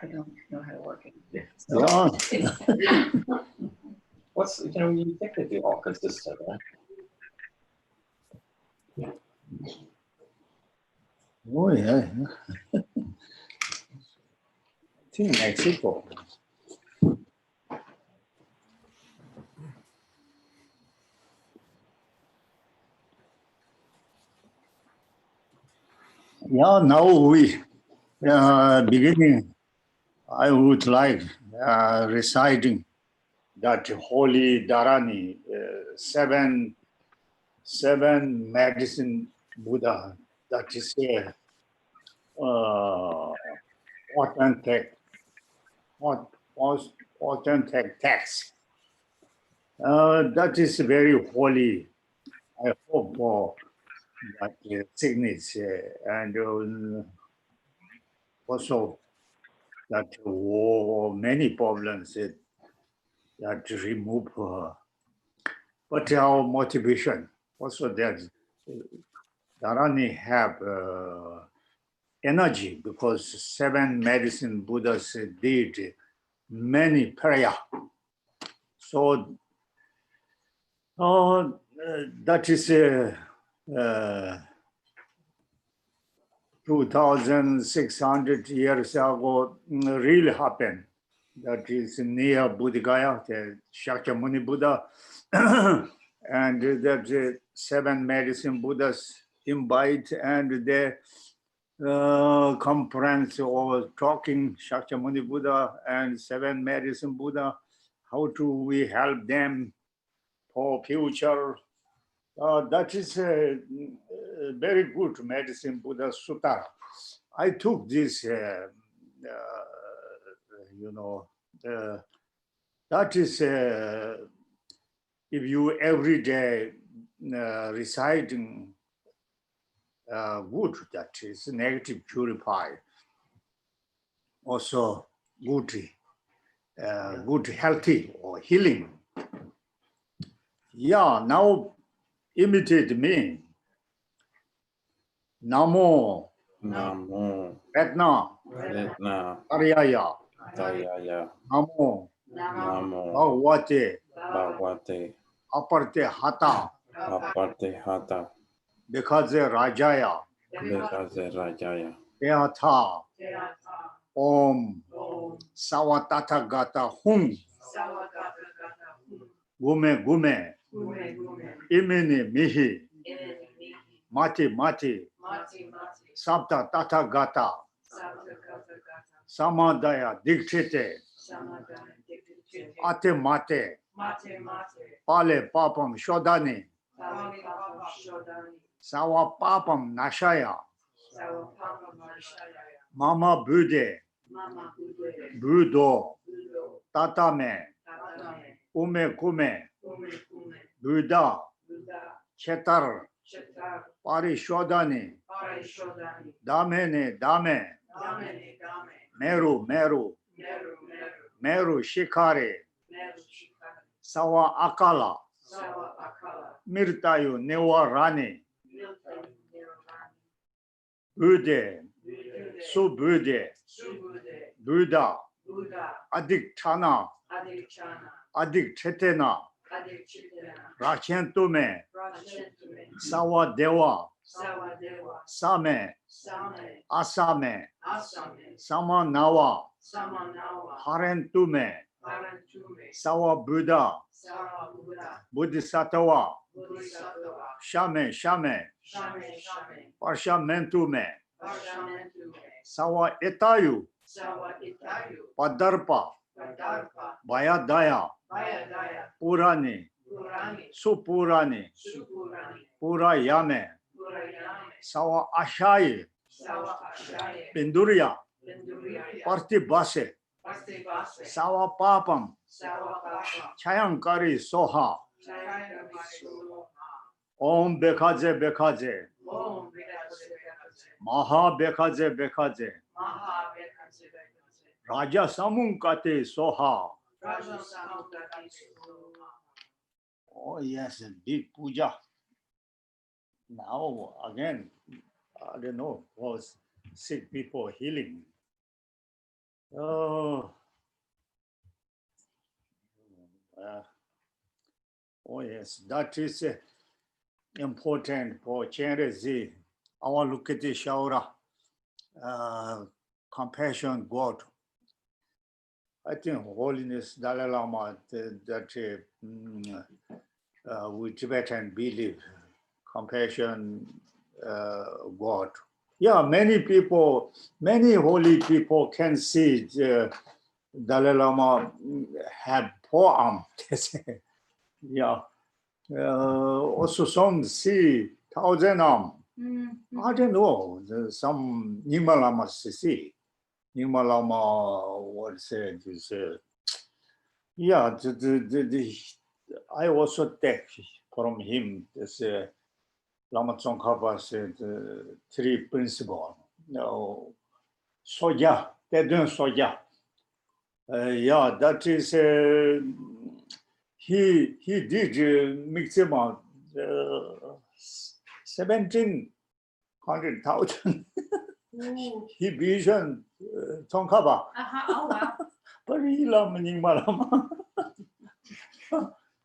I don't know how to work it. Yeah. Yeah. What's, you think they'd be all consistent, right? Oh, yeah. I think Mexico. Yeah, now we beginning. I would like reciting that holy Dharani, seven medicine Buddha. That is authentic, authentic text. That is very holy. I hope that signature and also that many problems that remove. But our motivation also that Dharani have energy because seven medicine Buddhas did many prayer. So that is 2,600 years ago really happened. That is near Bodh Gaya, the Shakyamuni Buddha, and that seven medicine Buddhas invite and they conference or talking Shakyamuni Buddha and seven medicine Buddha. How do we help them for future? That is a very good medicine Buddha Sutta. I took this, that is, if you every day reciting good, that is negative purify. Also good, good healthy or healing. Yeah, now imitate me. Namo. Namo. Retna. Retna. Aryaya. Dayaya. Namo. Namo. Bhagavate. Bhagavate. Aparte hata. Aparte hata. Bekaze rajaya. Bekaze rajaya. Beata. Om. Sawatata gata hum. Gume gume. Imini mihi. Mati mati. Sapta tata gata. Samadaya dictate. Ate mate. Pale papam shodani. Sawa papam nashaya. Mama bude. Budo. Tatame. Ume kume. Buddha. Chetar. Parishodani. Damene dame. Meru meru. Meru shikare. Sawa akala. Mirtayu newarani. Bude. Subude. Buddha. Adiktana. Adikchetena. Rachentume. Sawa dewa. Same. Asame. Samanawa. Harentume. Sawa Buddha. Bodhisattva. Shame, shame. Parshamentume. Sawa etayu. Padarpa. Bayadaya. Purani. Supurani. Purayame. Sawa Ashai. Pinduria. Partibase. Sawa Papam. Chayankari Soha. Om Bekaze Bekaze. Maha Bekaze Bekaze. Raja Samunkate Soha. Oh yes, big puja. Now again, I don't know, was sick people healing. Oh, oh yes, that is important for charity. Our look at the Shaura, compassion, God. I think Holiness, Dalai Lama, that we Tibetan believe, compassion, God. Yeah, many people, many holy people can see Dalai Lama have forearm. Yeah. Also some see 1,000 arm. I don't know. Some Nima Lamas see. Nima Lama, what said is, yeah, I also take from him this Lama Tsongkhapa said 3 principles. No, soja, they don't soja. Yeah, that is he did maximum 1,700,000. He vision Tsongkhapa. Oh, wow. But he lama Nyingma Lama.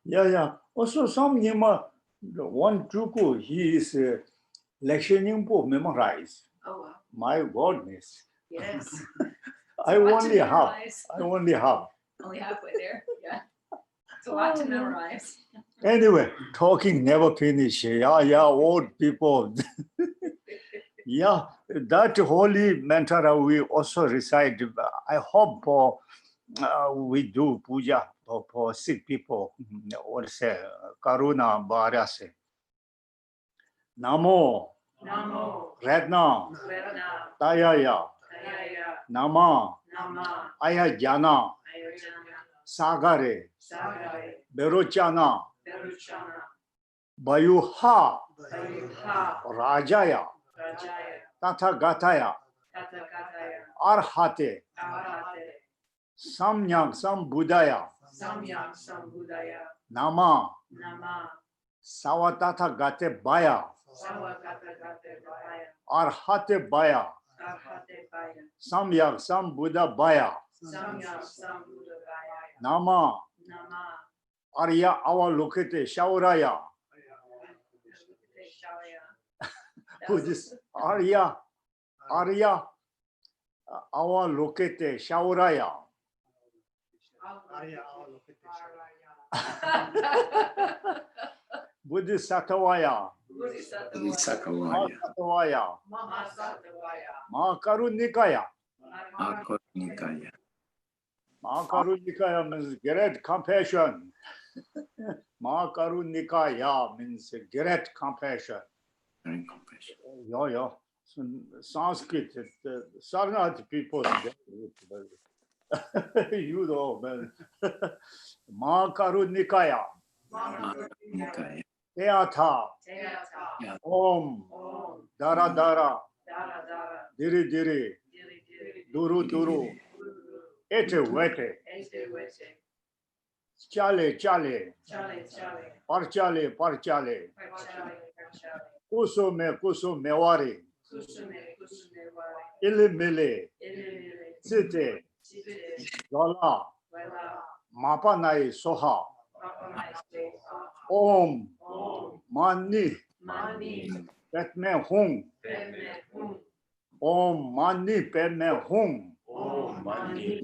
Yeah. Also some Nyingma, one Tuku, he is lecture Nyingpo memorized. Oh, wow. My goodness. Yes. I a lot to only have. memorize. Only halfway there. Yeah. It's a lot to memorize. Anyway, talking never finish. Yeah, old people. Yeah, that holy mantra we also recite. I hope we do puja for sick people. What say? Karuna Bharase. Namo. Namo. Redna. Vedana. Tayaya. Ayaya. Nama. Nama. Ayajana. Ayurjana. Sagare. Sagare. Berochana. Veruchana. Bayuha. Sayuha. Rajaya. Rajaya. Tathagataya. Tathagata. Arhate. Arahate. Samyak Sambuddhaya. Samyak Sambuddhaya. Nama. Nama. Savatata Gate Baya. Sawagata Gate Baya. Arhate Baya. Arhate Baya. Samyak Sambuddha Baya. Samyak Sambuddhaya. Nama. Nama. Arya Avalokite Shauraya. Buddhist Arya Avalokite Shauraya. Bodhisattvaya. Mahasattvaya. Mahakarunikaya. Mahakarunikaya means great compassion. Mahakarunikaya means great compassion. Yeah. Sanskrit, Sarnath people, you know, man. Mahakarunikaya. Teatha. Om. Dara Dara. Diri Diri. Duru Duru. Ete Wete. Chale Chale. Parchale Parchale. Kusume Kusumewari. Ilimile. Site. Zola. Mapanai Soha. Om. Mani. Petme Hung. Om Mani Petme Hung. Om Mani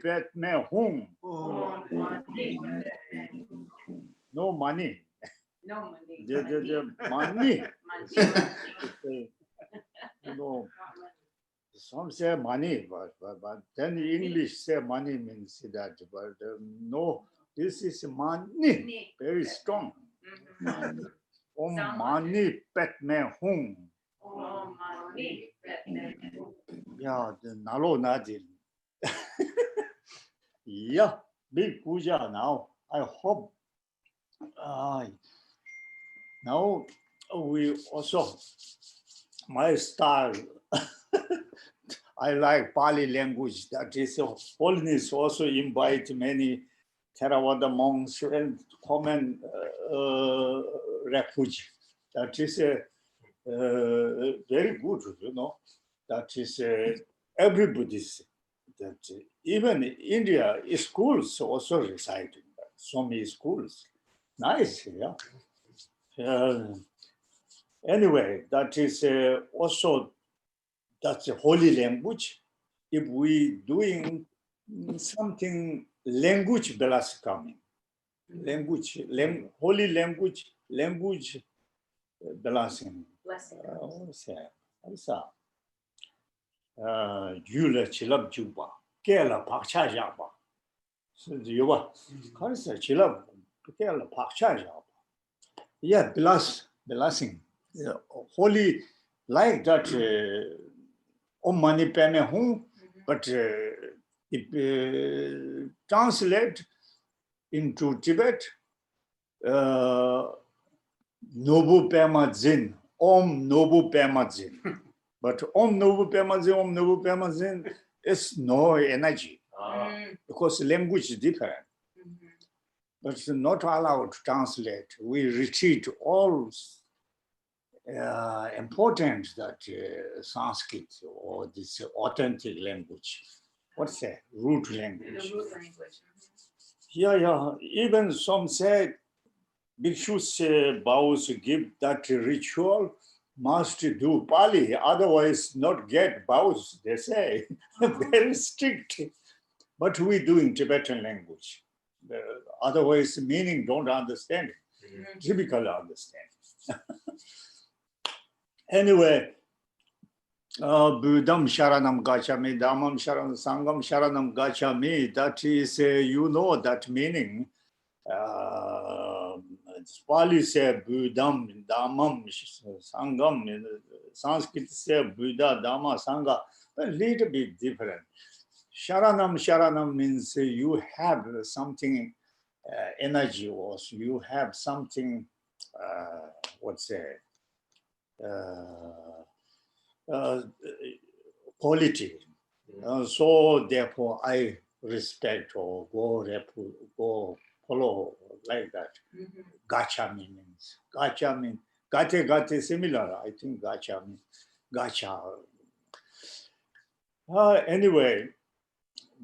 Petme Hung. No money. No money. The money. You know, some say money, but then English say money means that. But no, this is money. Very strong. Om mani petme hung. Yeah, the nalo nadil. Yeah, big puja now. I hope. Now we also, my style, I like Pali language. That is Holiness also invite many Theravada monks and common refuge. That is very good, you know. That is everybody's. That even India schools also recite in that. So many schools. Nice, yeah. Anyway, that is also that's a holy language. If we doing something, language belas coming, holy language belasing. Blessing. Yula chilab juba, kela pakcha jaba. So yuba, karsa chilab, kela pakcha jaba. Yeah, blessing. Yeah, holy like that. Om mani peme hum, but if translate into Tibet, Nobu Pema Zin, Om Nobu Pema Zin. But Om Nobu Pema Zin is no energy because language is different. But it's not allowed to translate. We retreat all important that Sanskrit or this authentic language. What's that? Root language. The root language. Yeah. Even some say bhikshus vows give that ritual must do Pali, otherwise not get vows, they say. Very strict. But we do in Tibetan language. Otherwise, meaning don't understand. Typically understand. Anyway, Buddham Sharanam Gachami, Dhammam Sharanam, Sangam Sharanam Gachami, that is, you know that meaning. Pali say Buddham, Dhammam, Sangam, Sanskrit say Buddha, Dhamma, Sangha, a little bit different. Sharanam means you have something, energy, or you have something, quality. So therefore I respect or go follow like that. Gacha means. Gacha means. Gate similar. I think gacha means. Gacha. Anyway,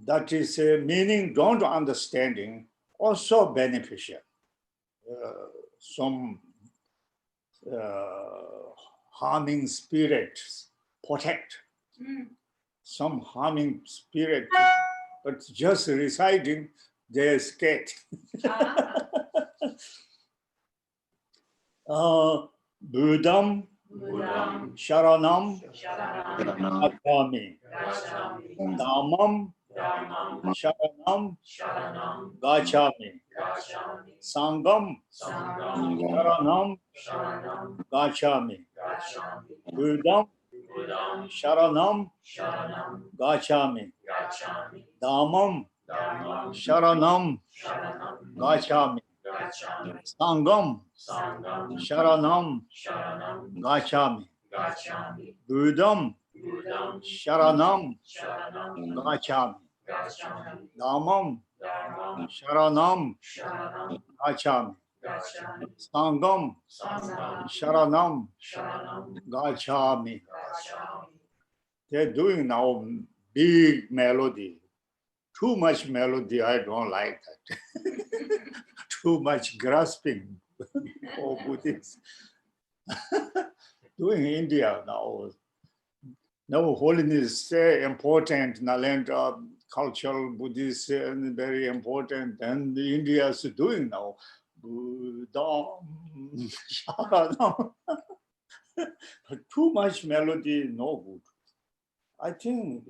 that is meaning don't understanding also beneficial. Some harming spirits protect. Some harming spirit, but just reciting, they escape. Buddham, Sharanam, Gachami. Dhammam, Sharanam, Gachami. Sangam, Sharanam, Gachami. Buddham, Sharanam, Gachami. Dhammam, Sharanam, Gachami. Sangam, Sharanam, Gachami. Buddham, Sharanam, Gachami. Dhammam, Sharanam, Gachami. Sangam, Sharanam, Gachami. They're doing now big melody. Too much melody, I don't like that. Too much grasping for Buddhists. Doing India now. Now holiness important, Nalanda cultural Buddhist and very important, and India is doing now. Buddham, Sharanam. Too much melody, no good. I think,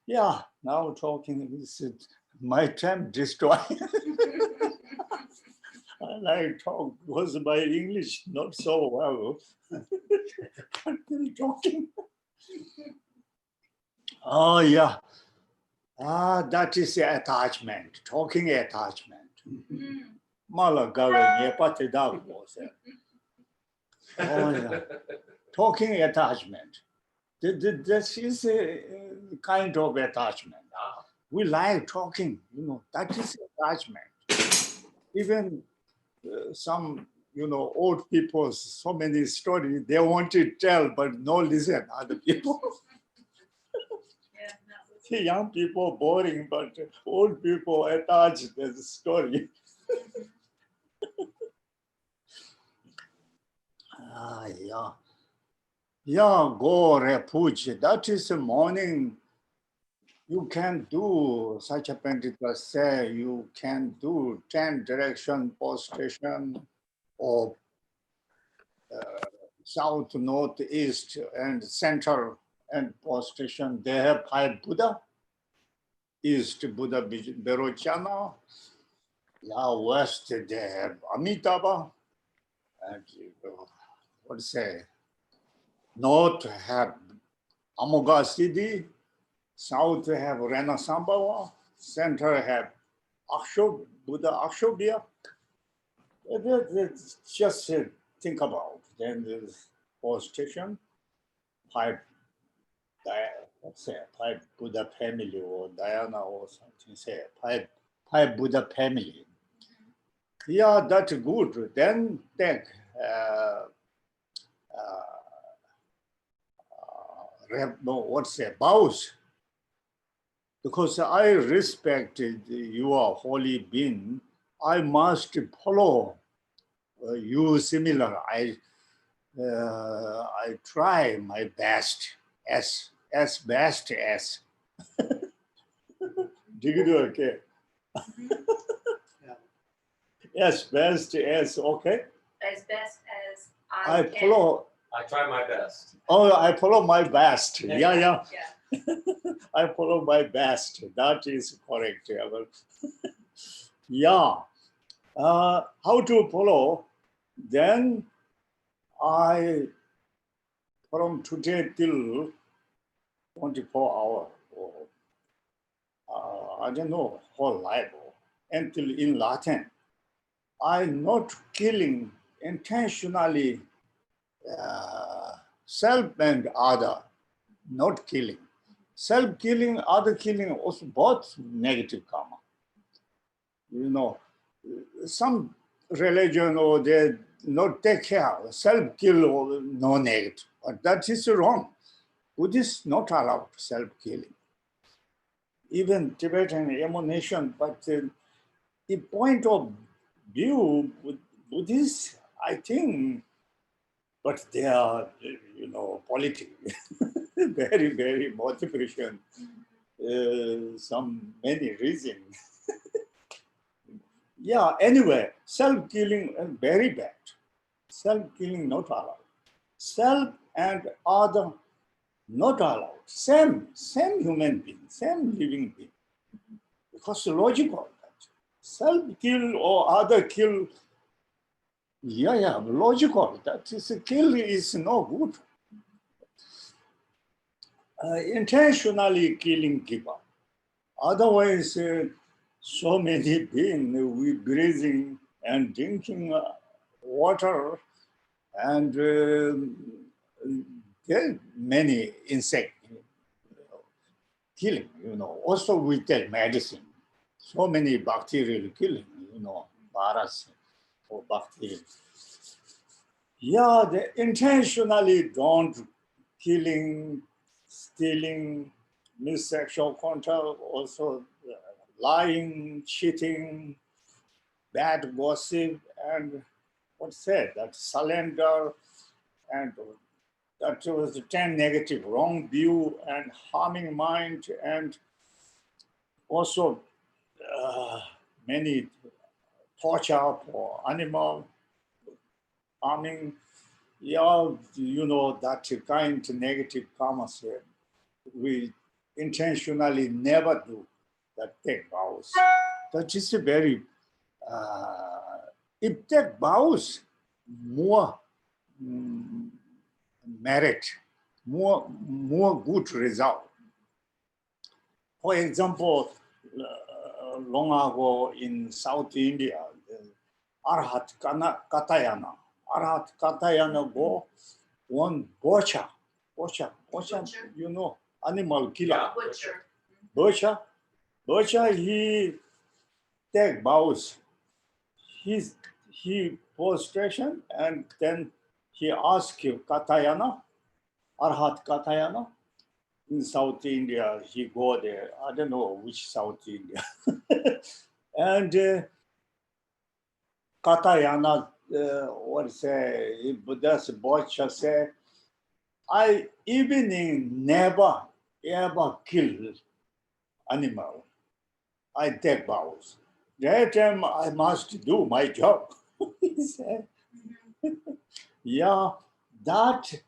now talking is my time destroyed. And I talk because my English not so well. Talking. Oh yeah. That is attachment. Talking attachment. Malagawe nepate was. Oh yeah. Talking attachment. This is a kind of attachment. We like talking, that is attachment. Even some, old people, so many stories, they want to tell, but no listen, other people. The young people boring, but old people attached to the story. Yeah. Yeah, go refuge. That is the morning. You can do, such a Pentecostal say, you can do 10 direction postration or south, north, east, and center and postration. They have 5 Buddha. East Buddha Berochana. Yeah, west they have Amitabha. And what to say? North have Amoghasiddhi. South have Renasambhava. Center have Buddha Akshobhya. Just think about. Then there's postration, 5 let's say 5 Buddha family or Dhyana or something, say 5 Buddha family. Yeah, that's good. Then take vows. Because I respect your holy being, I must follow you similar. I try my best as best as. Did you do okay? As best as, okay. As best as I can. follow. I try my best. Oh, I follow my best. Yeah. Yeah. Yeah. I follow my best. That is correct. Yeah. How to follow? Then I, from today till 24 hours, or I don't know, whole life, until in Latin, I not killing intentionally self and other, not killing. Self-killing, other killing, also both negative karma. You know, some religion or they not take care, self-kill or no negative, but that is wrong. Buddhists not allowed self-killing. Even Tibetan emanation, but the point of view, Buddhists, I think, but they are, politics, very, very motivation, many reasons. Yeah, anyway, self-killing is very bad. Self-killing not allowed. Self and other not allowed. Same human being, same living being. Because logical. Self-kill or other kill, logical. That is a kill is no good. Intentionally killing people. Otherwise, so many beings, we breathing and drinking water, and there are many insects killing, Also, we take medicine. So many bacterial killing, virus or bacteria. Yeah, they intentionally don't killing, stealing, sexual contact, also lying, cheating, bad gossip, and what's said that surrender, and that was the 10 negative wrong view and harming mind, and also many torture for animal harming. Yeah, that kind of negative karma. We intentionally never do that take vows. That is a very, if take vows, more merit, more good result. For example, long ago in South India, Arhat Katayana. Arhat Katayana go one butcher, animal killer. Butcher. Butcher, he take vows. He prostration, and then he asked Katayana, Arhat Katayana, in South India. He go there. I don't know which South India. And Katayana, what say, Buddha's boy say, I evening never ever kill animal. I take vows. That time I must do my job. He said, yeah, that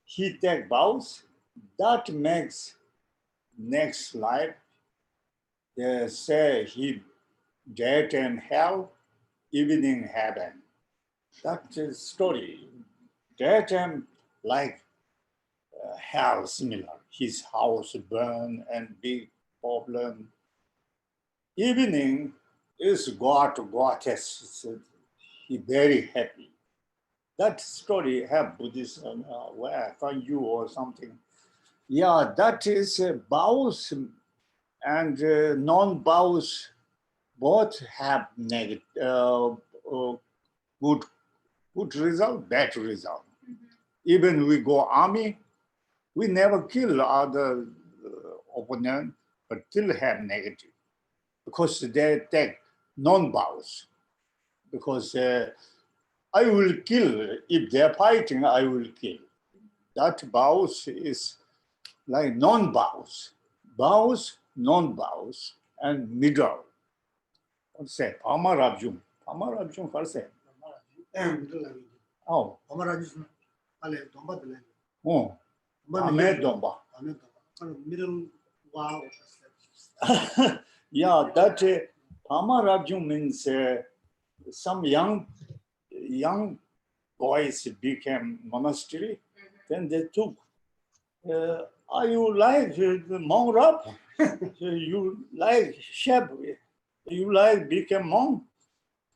he take vows, that makes next life, they say he daytime hell, evening heaven. That's a story. Daytime like hell similar. His house burn and big problem. Evening is God, goddess. He very happy. That story have Buddhism, where from you or something. Yeah, that is vows and non-vows both have negative, good result, bad result. Even we go army, we never kill other opponent, but still have negative because they take non-vows. Because I will kill if they're fighting. I will kill. That vows is like non-vows, vows, non-vows, and middle. What say? Pamarabjum. Pamarabjum first say. Oh. Oh. Ame Domba. Middle wow. Yeah, that Pamarabjum means some young boys became monastery. Then they took. Are you like the monk rab? You like Shep? You like become monk?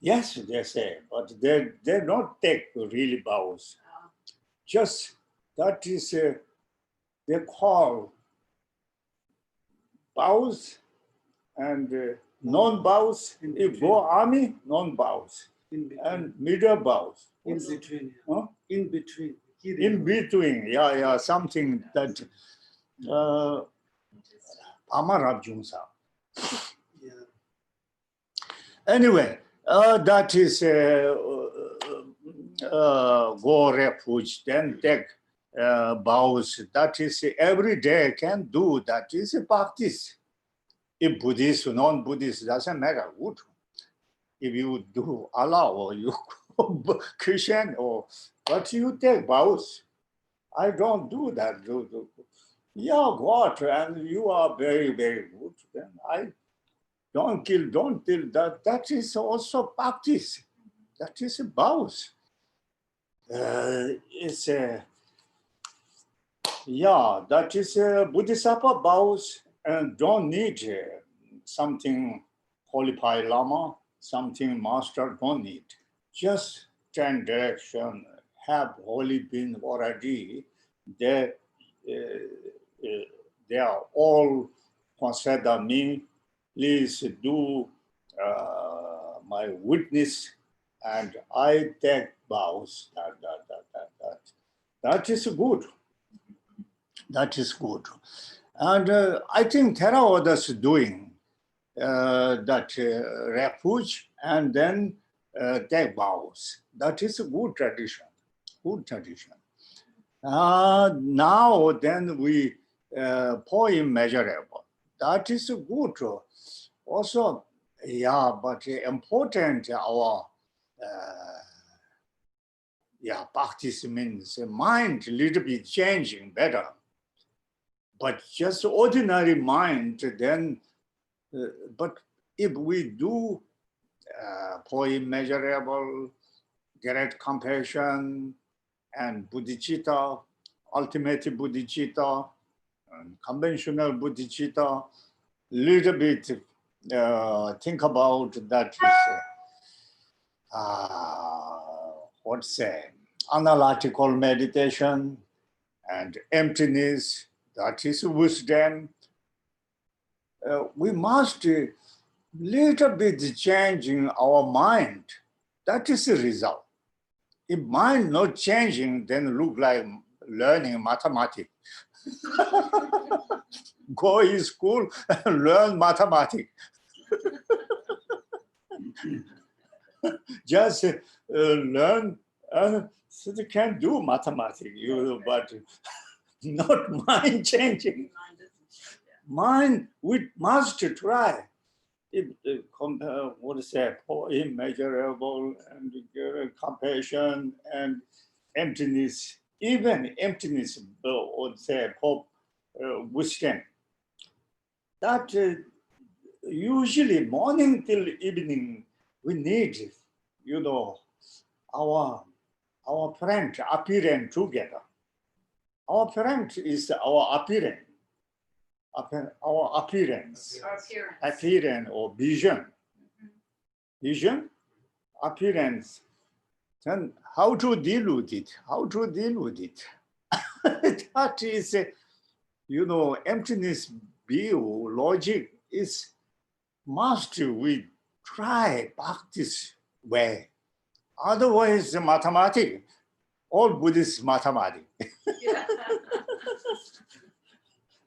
Yes, they say, but they don't take really vows. Just that is they call vows and non-vows. If go army, non-vows and middle vows. In between. Huh? In between. In between, yeah, something that Amarabjunsa. Yeah. Anyway, that is go refuge, then take vows. That is every day can do. That is a practice. If Buddhist or non-Buddhist, doesn't matter. Good. If you do Allah or you Christian or but you take vows. I don't do that. Yeah, God, and you are very, very good. Then I don't kill, don't kill. That is also practice. That is a vows. It's a yeah. That is a Bodhisattva vows, and don't need something qualified Lama, something master. Don't need. Just 10 direction. Have holy been already. They are all consider me. Please do my witness, and I take vows. That is good. That is good. And I think Theravada's doing that refuge and then take vows. That is a good tradition. Good tradition. Now then we poem measurable. That is good. Also, yeah, but important our practice means mind a little bit changing better. But just ordinary mind, then, but if we do poem measurable, direct compassion, and bodhicitta, ultimate bodhicitta, and conventional bodhicitta, little bit think about that is analytical meditation and emptiness, that is wisdom. We must little bit changing our mind. That is the result. If mind not changing, then look like learning mathematics. Go in school and learn mathematics. Just learn, so they can do mathematics, but not mind changing. Mind doesn't change, yeah. Mind, we must try. If what is that? Immeasurable and compassion and emptiness, even emptiness, or say hope, wisdom. That usually morning till evening we need, our friend appearing together. Our friend is our appearance. Our appearance. Our appearance. Appearance or vision. Vision, appearance. Then how to deal with it? How to deal with it? That is, emptiness view, logic is must we try practice way. Otherwise, the mathematics, all Buddhist mathematics. Yeah.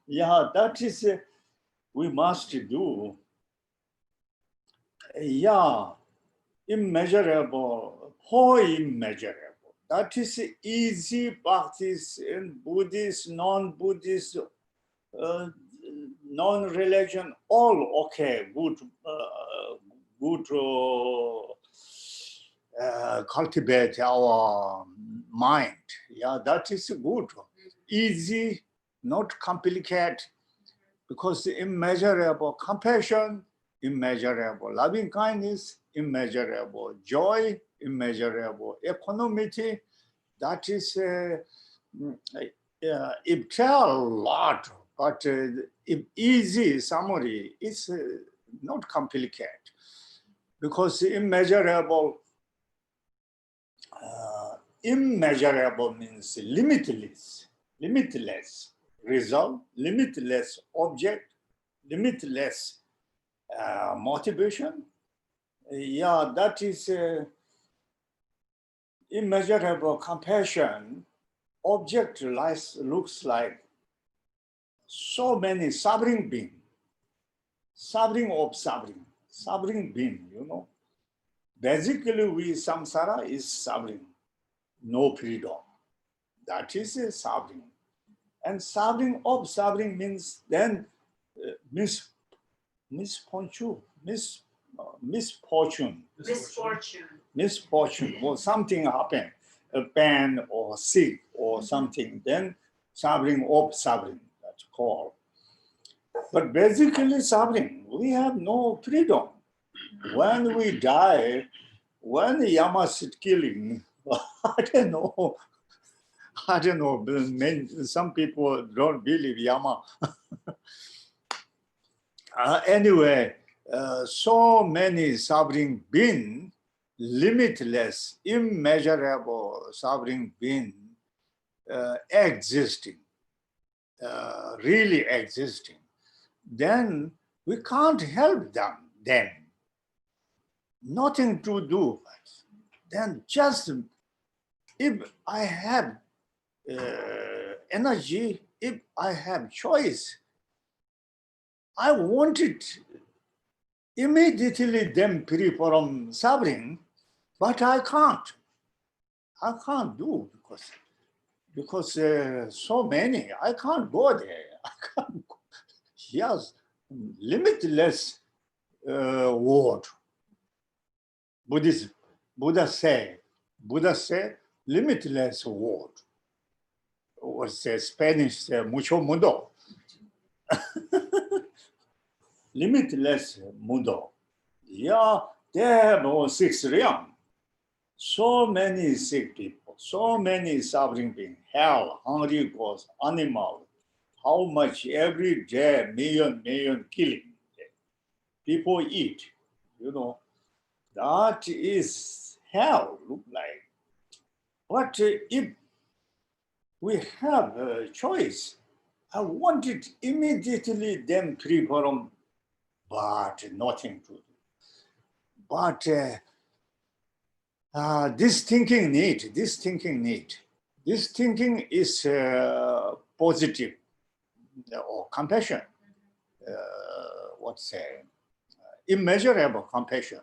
Yeah, that is we must do. Yeah, immeasurable, immeasurable. That is easy practice in Buddhist, non-Buddhist, non-religion, all okay, good, cultivate our mind. Yeah, that is good. Easy, not complicated, because immeasurable compassion, immeasurable loving kindness, immeasurable joy, immeasurable equanimity. That is, it tells a lot, but if easy summary is not complicated, because immeasurable means limitless result, limitless object, limitless motivation. Yeah, that is immeasurable compassion. Object looks like so many suffering beings, suffering being, Basically, samsara is suffering, no freedom. That is a suffering. And suffering means then misfortune. Well, something happened, a pain or sick or something, then suffering, that's called. But basically suffering, we have no freedom. When we die, when the Yama is killing, I don't know. Some people don't believe Yama. Anyway, so many suffering being, limitless, immeasurable suffering being existing, really existing. Then we can't help them. Nothing to do. Then just if I have energy, if I have choice, I wanted immediately them free from suffering, but I can't. I can't do because so many. I can't go there. I can't go. Yes, limitless world. Buddha say limitless world. Or say Spanish, mucho mundo. Limitless mundo. Yeah, they have 6 realms. So many sick people, so many suffering beings, hell, hungry ghosts, animals. How much every day, million killing. People eat, That is hell, look like. But if we have a choice, I wanted immediately them free from, but nothing to do. But this thinking is positive. or compassion. Immeasurable compassion.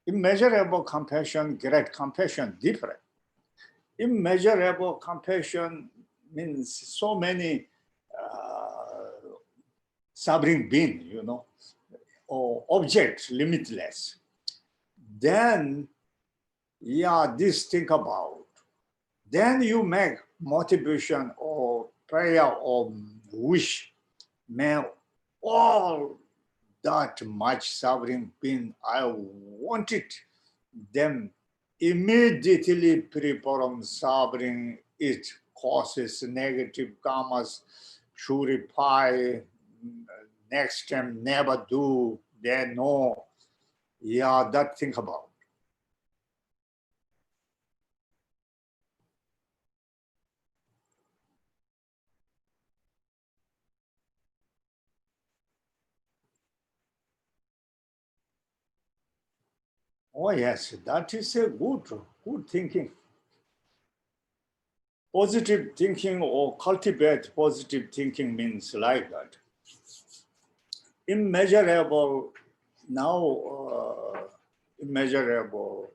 Immeasurable compassion, great compassion, different. Immeasurable compassion means so many suffering being, or objects, limitless. Then, this think about. Then you make motivation or prayer or wish. May all that much suffering being, I wanted them immediately free from suffering. It causes negative karmas, purify, next time never do, they know. That think about. Oh yes, that is a good thinking. Positive thinking or cultivate positive thinking means like that. Immeasurable, immeasurable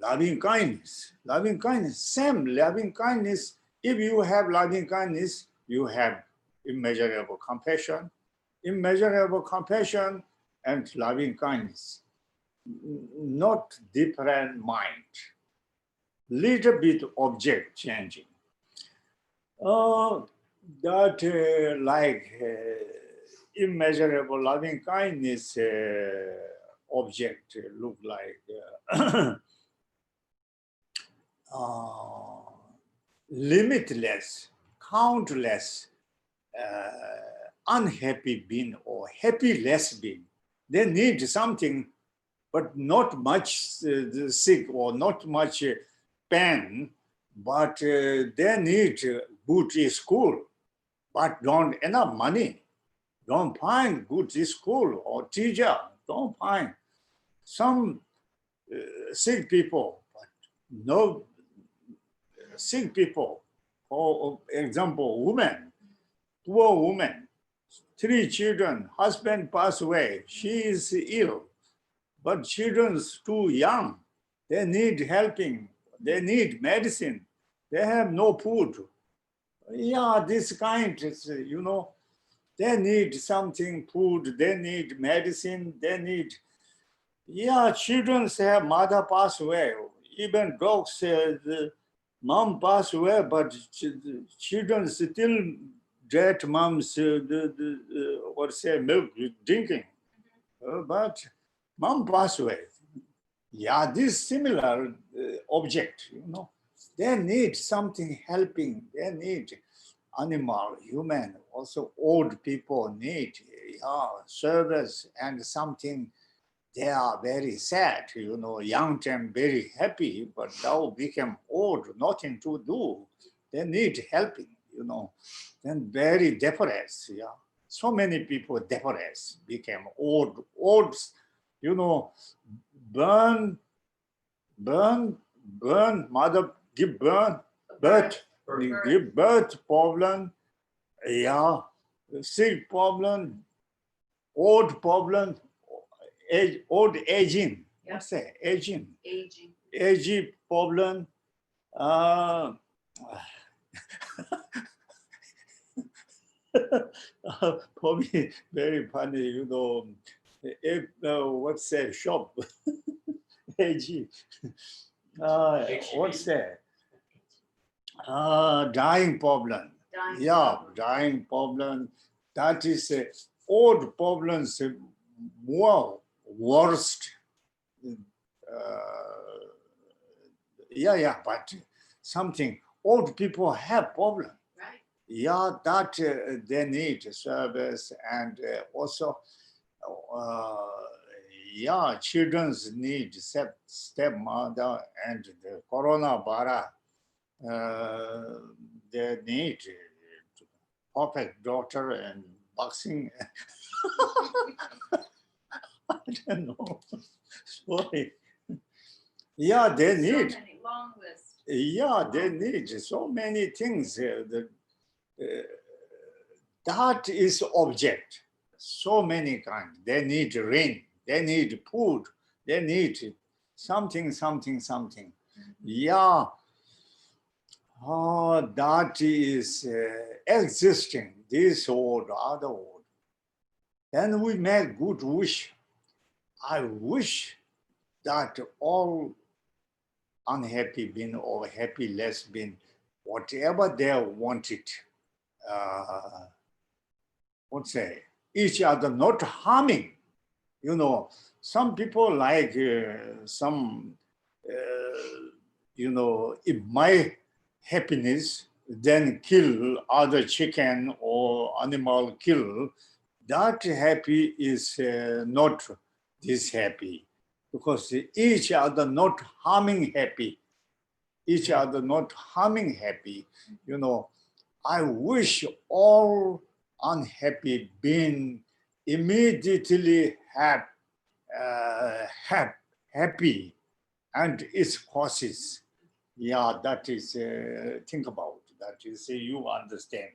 loving kindness. Loving kindness, same loving kindness. If you have loving kindness, you have immeasurable compassion. Immeasurable compassion and loving kindness. Not different mind. Little bit object changing. Immeasurable loving kindness object look like limitless, countless unhappy being or happy-less being. They need something, but not much sick or not much pain, but they need good school, but don't enough money. Don't find good school or teacher. Don't find some sick people, but no sick people. For example, woman, poor woman, 3 children, husband passed away, she is ill, but children's too young. They need helping, they need medicine, they have no food. This kind, they need something, food, they need medicine, they need, children have mother pass away, even dogs, the mom pass away, but children still get mom's milk drinking, but mom passed away. This similar object, they need something helping. They need animal, human, also old people need service and something. They are very sad, young time very happy, but now become old, nothing to do. They need helping, Then very depressed, So many people depressed, became old, burn, mother give birth, give birth problem, sick problem, old problem, old aging. What's that? Aging. Aging problem. For me, very funny, if, what's that shop? AG. What's that? Dying problem. Dying problem. That is old problems, more worst. But something old people have problem. Right. That they need service and also, children's need stepmother and the coronavirus. They need perfect daughter and boxing. I don't know. Sorry. They need. So many, long list. They need so many things. that is object. So many kinds. They need rain. They need food. They need something, something, something. Yeah. That is existing. This world, other world. Then we make good wish. I wish that all unhappy being or happy less being, whatever they wanted, what's say, each other not harming. You know, some people like some, if my happiness then kill other chicken or animal kill, that happy is not this happy, because each other not harming happy, each other not harming happy. I wish all unhappy being immediately happy and its causes. Yeah, that is, think about, that is, you understand.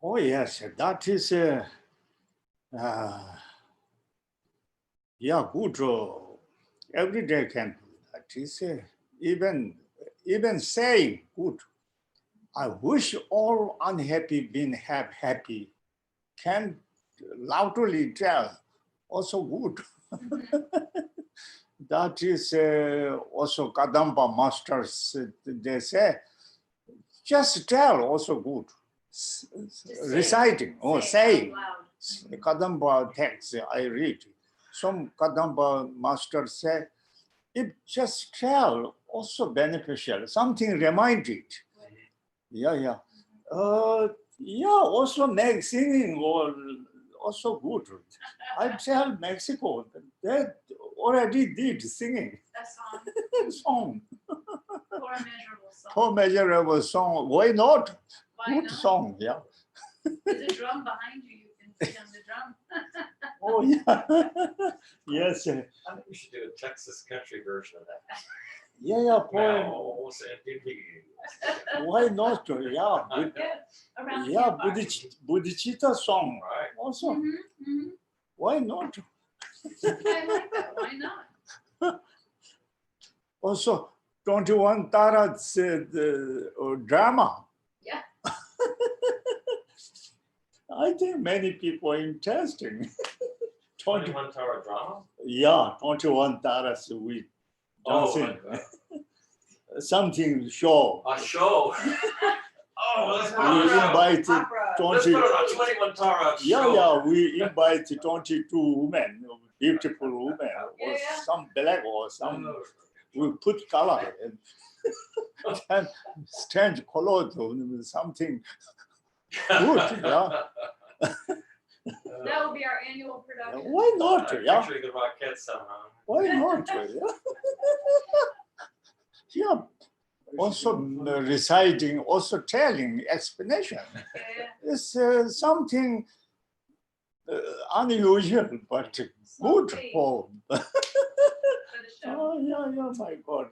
Oh yes, that is, yeah, good. Every day can do that. Is even saying good. I wish all unhappy being happy. Can loudly tell, also good. That is also Kadamba masters. They say, just tell, also good. Reciting or saying. Kadamba text I read. Some Kadamba masters say, if just tell, also beneficial, something reminded. Yeah. Yeah, also make singing or also good. I tell Mexico, they already did singing. A Song. song. For a measurable song. For measurable song. Why not? Why Good not? song, yeah. There's a drum behind you. You can sit on the drum. Oh, yeah. Yes. I think we should do a Texas country version of that. Yeah, poem. Mouse and piggy. Why not? Yeah. Yeah, around the Yeah, campfire. Bodhicitta song. Right. Also, Mhm. why not? I like that. Why not? Also, 21 Taras drama. Yeah. I think many people interesting. 21 Tower drama? Yeah, 21 Taras we dancing. Something show. A show. Oh, let's put We on a show. invited Opera. Let's 20. put on a 21 Tara show. Yeah, we invite 22 women, beautiful women, or Yeah. some black or some. We put color and strange color, something good. Yeah. That will be our annual production. Why not? I'm Yeah. picturing the Rockettes somehow. Why not? Yeah. Also reciting, also telling explanation. Yeah. It's something unusual, but good Something for. for the show. Oh, yeah, my God.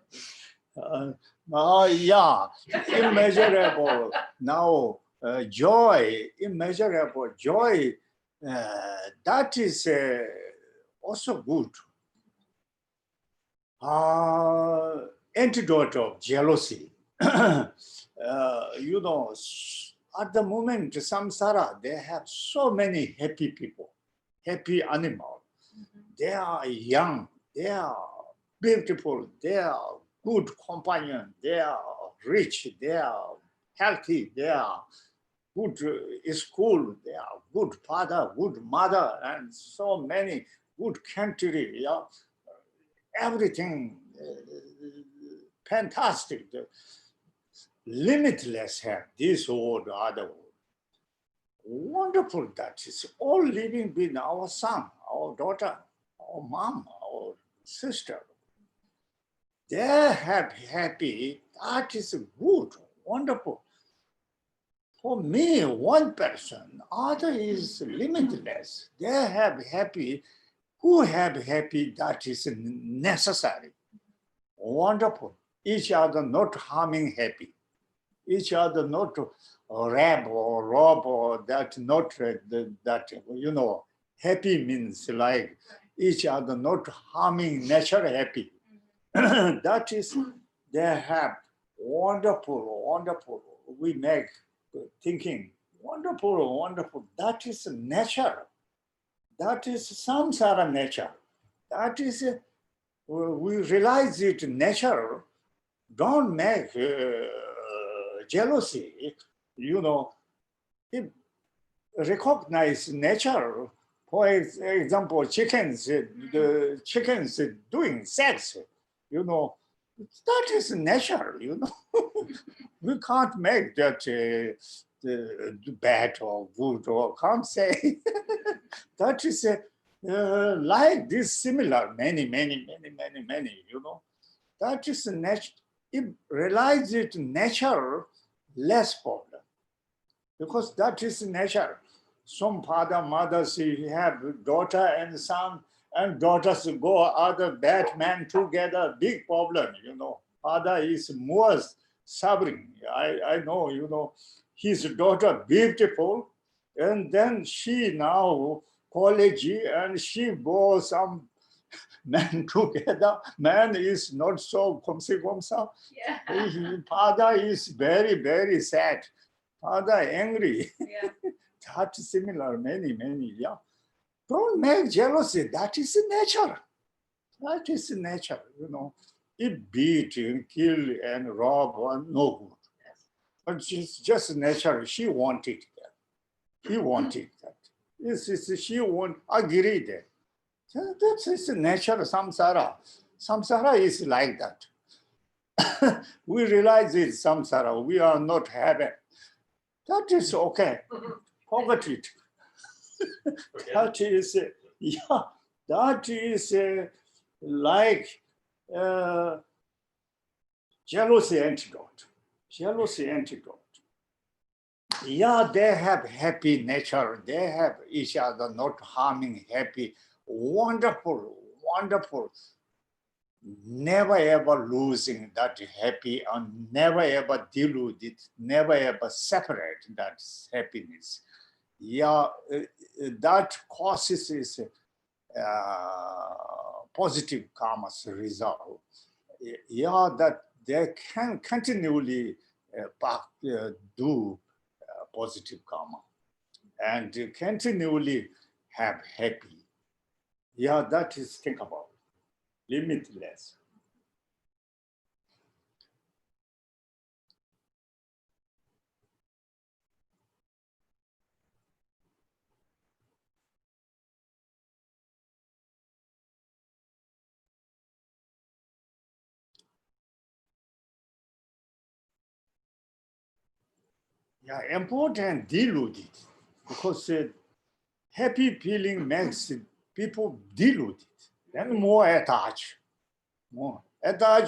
Yeah, immeasurable. Now, joy, immeasurable joy, that is also good. Antidote of jealousy. At the moment, samsara, they have so many happy people, happy animals. They are young, they are beautiful, they are good companion, they are rich, they are healthy, they are good school, they are good father, good mother, and so many good country. Yeah, everything fantastic, limitless have this world, other world. Wonderful, that is all living with our son, our daughter, our mom, our sister. They're happy. That is good, wonderful. For me, one person, other is limitless. They have happy. Who have happy, that is necessary. Wonderful. Each other not harming happy. Each other not rob or that not that, you know, happy means like each other not harming nature happy. That is, they have wonderful. We make thinking, wonderful. That is nature. That is samsara nature. That is, we realize it nature. Don't make jealousy. You know, recognize nature. For example, chickens, the chickens doing sex, you know, that is nature, you know. We can't make that bad or good or can't say. That is like this similar, many, you know. That is nature. If realize it nature, less problem. Because that is nature. Some father, mothers have daughter and son, and daughters go other bad men together, big problem, you know. Father is more suffering. I know, you know, his daughter beautiful, and then she now college and she bore some man together. Man is not so komsa. Yeah. Father is very sad. Father angry. Yeah. That's similar, many, yeah. Don't make jealousy. That is nature. That is nature, you know. It beat, kill, and rob are no good. But it's just nature. She wanted that. He wanted that. She won't agree that. That's his nature, samsara. Samsara is like that. We realize it's samsara. We are not having. That is okay. Forget it. That is, yeah, that is like jealousy antidote. Jealousy antidote. Yeah, they have happy nature. They have each other not harming, happy. Wonderful. Never ever losing that happy and never ever dilute it, never ever separate that happiness. Yeah, that causes is positive karma's result. Yeah, that they can continually do positive karma and continually have happy. Yeah, that is think about limitless. Yeah, important deal with it because happy feeling makes people deal with it. Then more attach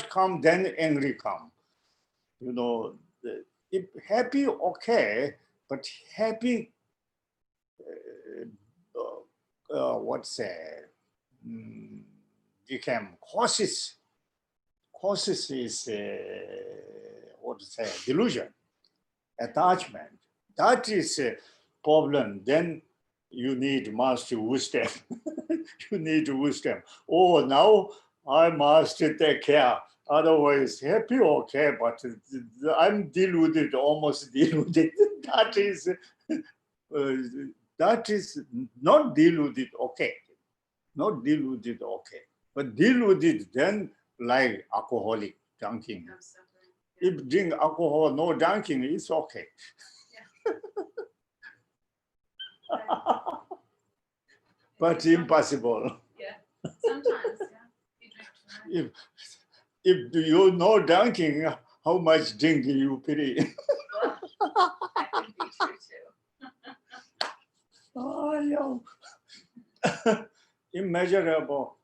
come, then angry come. You know, if happy okay, but happy what's say became cautious. Cautious is what to say delusion, attachment. That is a problem. Then you need master wisdom. You need wisdom. Oh, now I must take care. Otherwise, happy okay, but I'm deluded, almost deluded. That is that is not deluded okay, not deluded okay, but deluded then like alcoholic drinking. I'm suffering. Yeah. If drink alcohol, no drinking, it's okay. But impossible. Yeah. Sometimes, yeah. You drink too much. If you know drinking, how much drink you pay? Well, that could be true too. yeah. Immeasurable,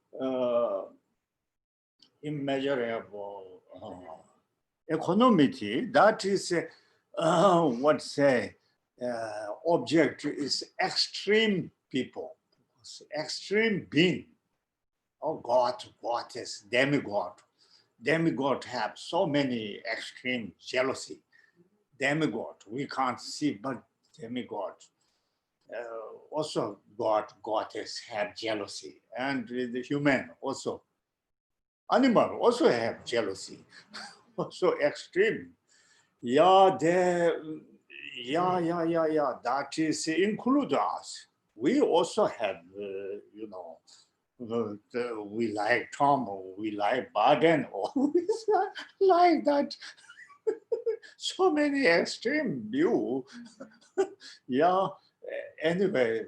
equanimity. That is what say object is extreme people, extreme being. Oh God, goddess, demigod. Demigod have so many extreme jealousy. Demigod, we can't see, but demigod. Also God, goddess have jealousy. And the human also. Animal also have jealousy. Also extreme. Yeah, yeah. That is include us. We also have, we like Tom, or we like Baden, or we like that. So many extreme view. Yeah. Anyway,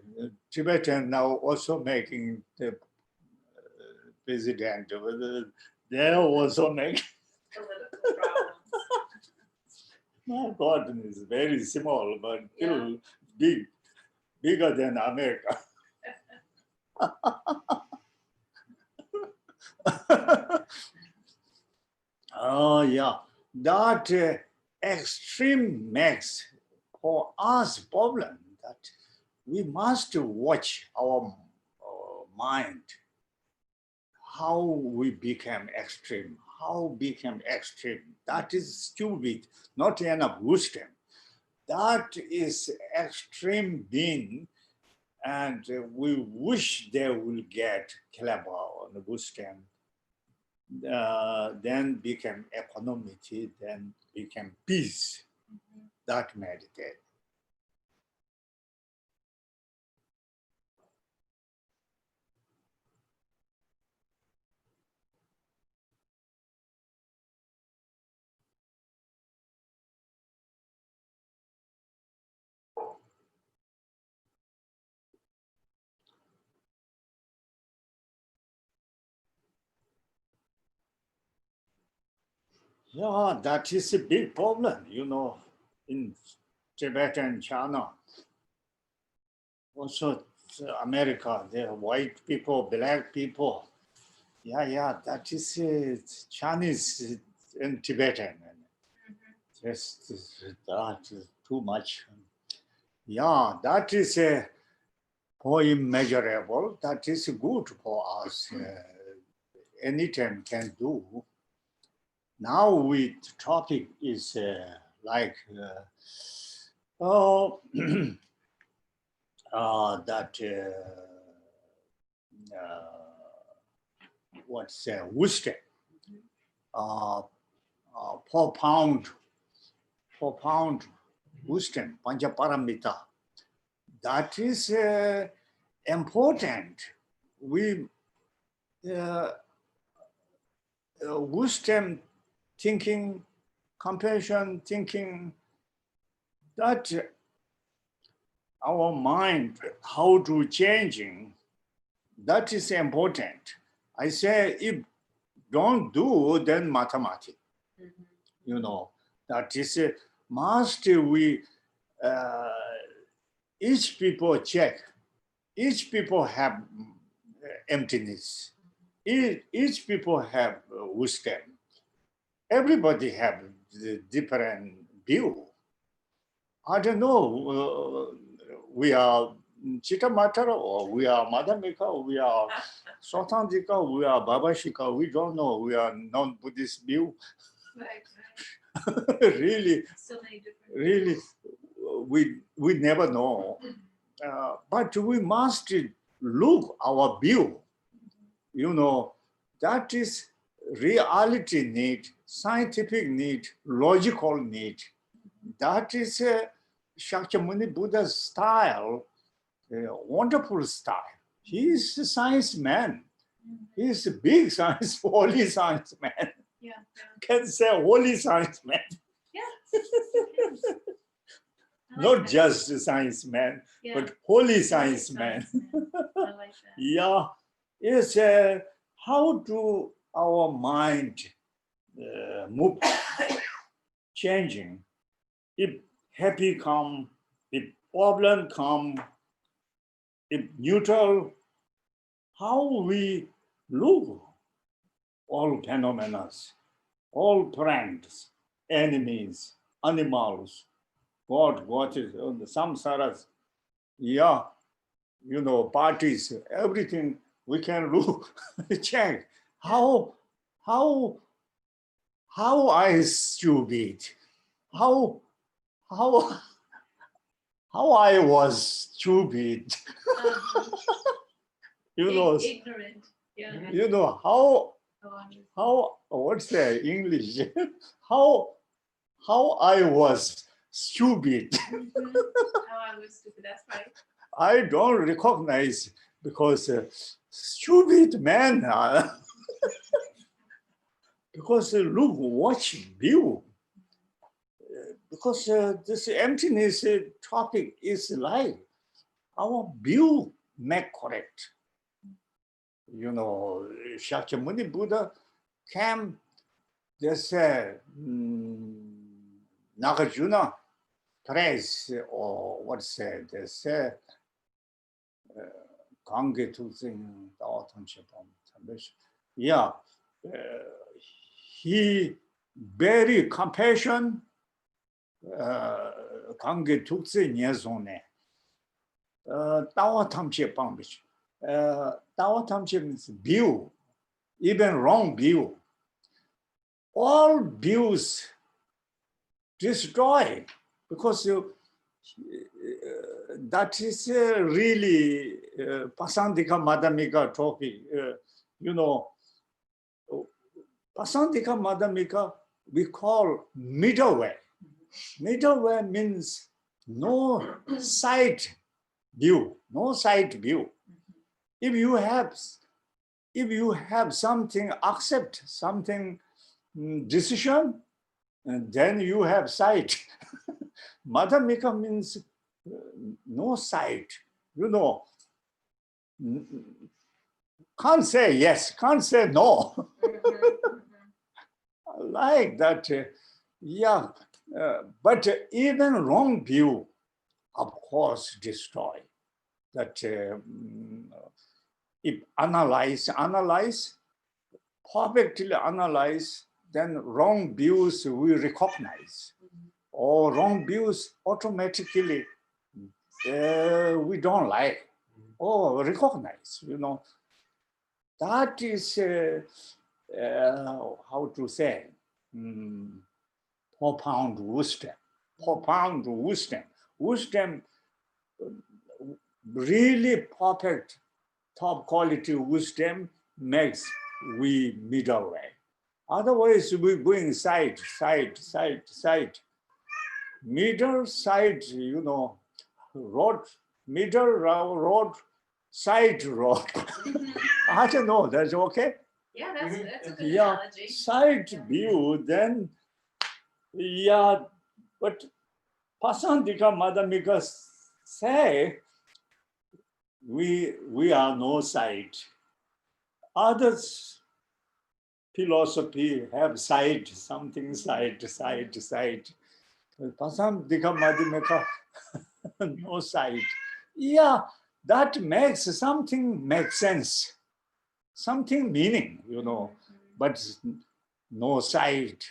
Tibetan now also making the president. They also make. Political problems. My God is very small, but still big, bigger than America. Oh yeah, that extreme makes for us problem that we must watch our mind, how we became extreme, how became extreme. That is stupid, not enough wisdom. That is extreme being, and we wish they will get clever on wisdom. Then become equanimity, then become peace. That meditate. Yeah, that is a big problem, in Tibet and China. Also, America, there are white people, black people. Yeah, that is Chinese and Tibetan. Just that is too much. Yeah, that is for immeasurable. That is good for us. Anytime can do. Now with topic is like that what's wisdom, profound wisdom, panchaparamita. That is important. We wisdom thinking, compassion thinking, that our mind, how to changing, that is important. I say if don't do, then mathematics. That is must we, each people check, each people have emptiness, each people have wisdom. Everybody have the different view. I don't know, we are Chittamatra, or we are Madhyamika, or we are Sautrantika, we are Babashika, we don't know, we are non-Buddhist view. Right. Really, So many different. really, we never know. But we must look our view. That is reality need, scientific need, logical need. That is Shakyamuni Buddha's style, wonderful style. He is a science man. He is a big science, holy science man. Yeah. Can say holy science man. Yeah. I like Not that. just a science man, Yeah. but holy Holy science man. I like that. Yeah, it's how do our mind move, changing. If happy come, if problem come, if neutral, how we look all phenomena, all friends, enemies, animals, God, what is samsaras, yeah, parties, everything we can look, check. How I stupid, how I was stupid, Ignorant. Yeah. how what's the English? how I was stupid. How I was stupid. That's right. I don't recognize because stupid man. Because look, watch view. Because this emptiness topic is like our view make correct. Shakyamuni Buddha came, they say, Nagarjuna, Tres, or what's said, they say, Gange Tulsing, yeah, he very compassion, Gange Tulsing Nyazone, Tawa Tamche Pambish. Tawa Tamche means view, even wrong view. All views destroy because that is really Pasandika Madhamika topic. Pasandika Madhamika we call middle way. Middle way means no side view, no side view. If you have something, accept something decision, and then you have sight. Madhamika means no sight. Can't say yes, can't say no. Like that, yeah. But even wrong view, of course, destroy. That if analyze, perfectly analyze, then wrong views we recognize. Or wrong views automatically we don't like or recognize, That is, how to say, profound wisdom. Profound wisdom. Wisdom, really perfect, top quality wisdom makes we middle way. Otherwise, we're going side. Middle side, road, middle road, side road. I don't know, that's okay? Yeah, that's a good analogy. Side view, then, yeah, but Pasandika Madhamika say, we are no side. Others philosophy have side, something side. Pasandika Madhamika, no side. Yeah, that makes something make sense, something meaning, but no side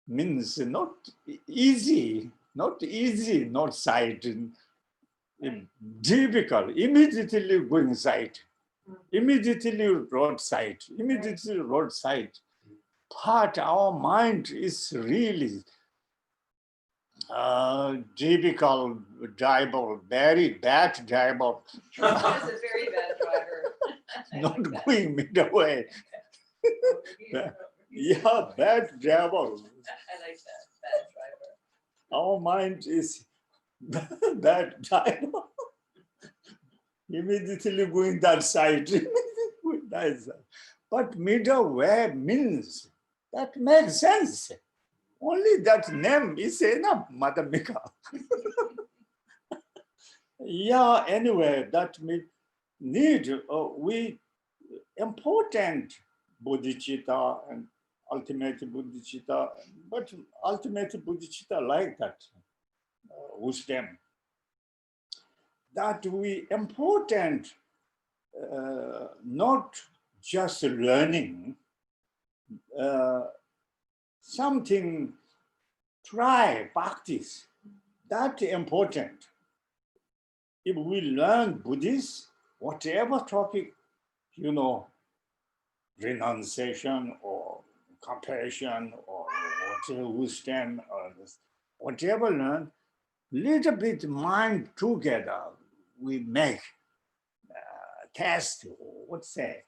means not easy, not side. Difficult, immediately going side, immediately roadside. But our mind is really difficult driver, very bad driver. That's a very bad driver. Not going midway. Yeah, bad driver. I like that, bad driver. Our mind is bad driver. Immediately going that side. But middle way means that makes sense. Only that name is enough, Madhamika. Yeah, anyway, that need we important bodhicitta and ultimate bodhicitta, but ultimate bodhicitta like that wisdom. that we important not just learning, something try, practice. That's important. If we learn Buddhist, whatever topic, renunciation or compassion or whatever wisdom or whatever learn, little bit mind together, we make test, what's that?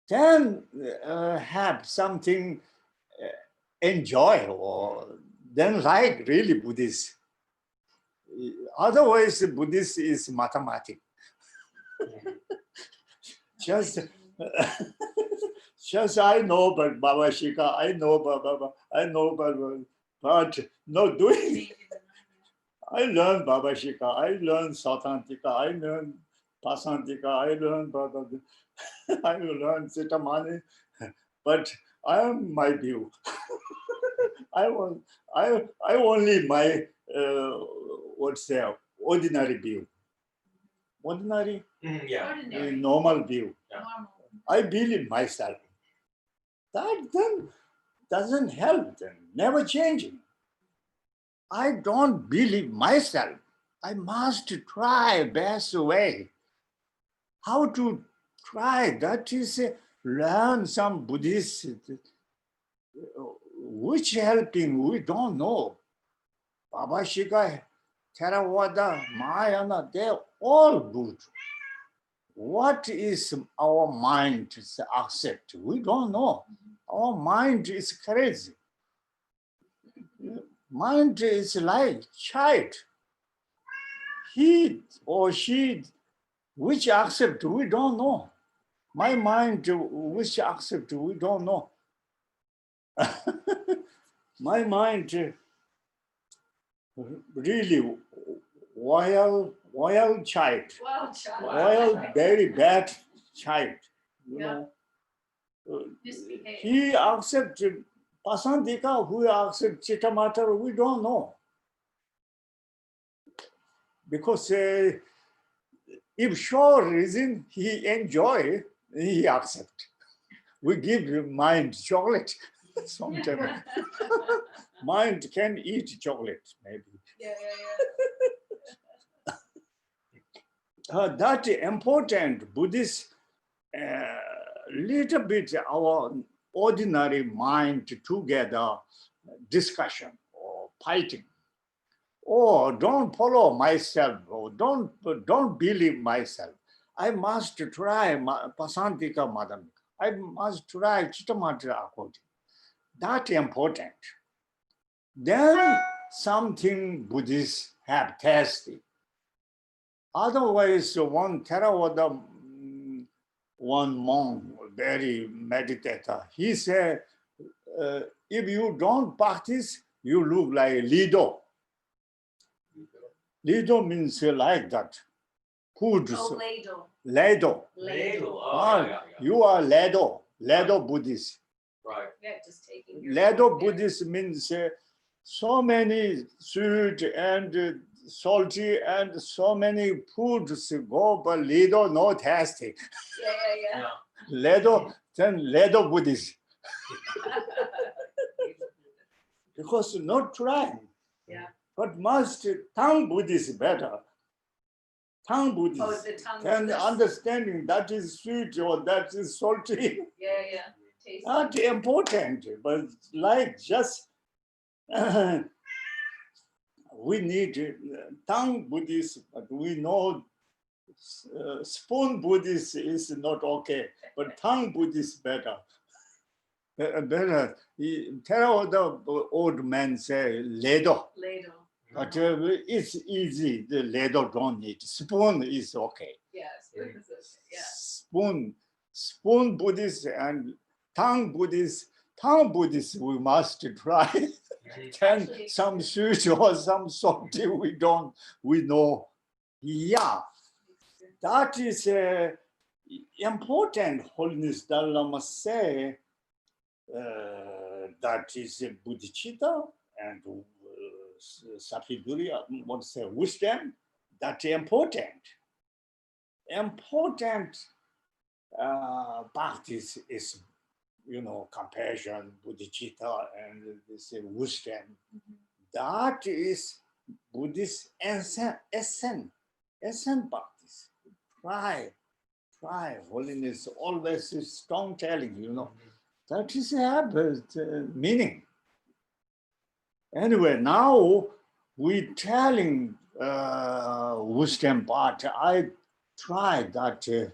Then have something enjoy or then like really Buddhist. Otherwise, Buddhist is mathematics. just I know, but Baba Shika, I know, Baba, I know, but not doing. I learned Baba Shika, I learned Satantika, I learned Pasantika, I learned Baba, I learned Sitamani, but I am my view. I only my what's there, ordinary view. Ordinary, Ordinary. normal view. Normal. I believe myself. That then doesn't help them, never changing. I don't believe myself. I must try best way. How to try? That is learn some Buddhist, which helping we don't know. Baba Shika, Theravada, Mahayana, they're all good. What is our mind to accept? We don't know. Our mind is crazy. Mind is like child. He or she, which accept, we don't know. My mind, which accept, we don't know. My mind, really wild child. Wild child. Wild, very bad child. You Yeah. know. Misbehave. He accepted Pasandika, who accept Chittamatar, we don't know. Because if sure reason he enjoy, he accept. We give him mind chocolate. Sometimes mind can eat chocolate, maybe. Yeah. That important Buddhist, little bit our ordinary mind together discussion or fighting, or don't follow myself, or don't believe myself. I must try Pasantika Madam. I must try Chittamatra according. That important. Then something Buddhists have tested. Otherwise, one Theravada, one monk, very meditator, he said, if you don't practice, you look like Lido. Lido means like that. Food. Oh, ladle. Ledo. Ladle. You are Ledo Buddhist. Right. Yeah, just taking your Ledo Buddhist means so many sweet and salty and so many foods go, but Lido no tasty. Yeah. Ledo, then Ledo Buddhist. Because not trying. Yeah. But must tongue Buddhist better. Tongue Buddhist. Oh, the tongue. And This- understanding that is sweet or that is salty. Yeah. Taste. Not important, but like just we need tongue Buddhist, but we know spoon Buddhist is not okay, but tongue Buddhist better. Better. Theravada old man say ledo, Ladle. but it's easy. The ledo don't need. Spoon is okay. Yeah. Spoon is okay. Yeah. Spoon Buddhist and tongue Buddhist. Tongue Buddhist we must try. Then Actually- some sweet or some salty we know. Yeah, that is important. Holiness Dalai Lama say that is bodhicitta and sapidurya, what's wisdom. that important practice is, compassion, bodhicitta, and this wisdom. That is Buddhist essence practice. Try. Holiness always is strong telling, That is meaning. Anyway, now we telling wisdom part. I tried that.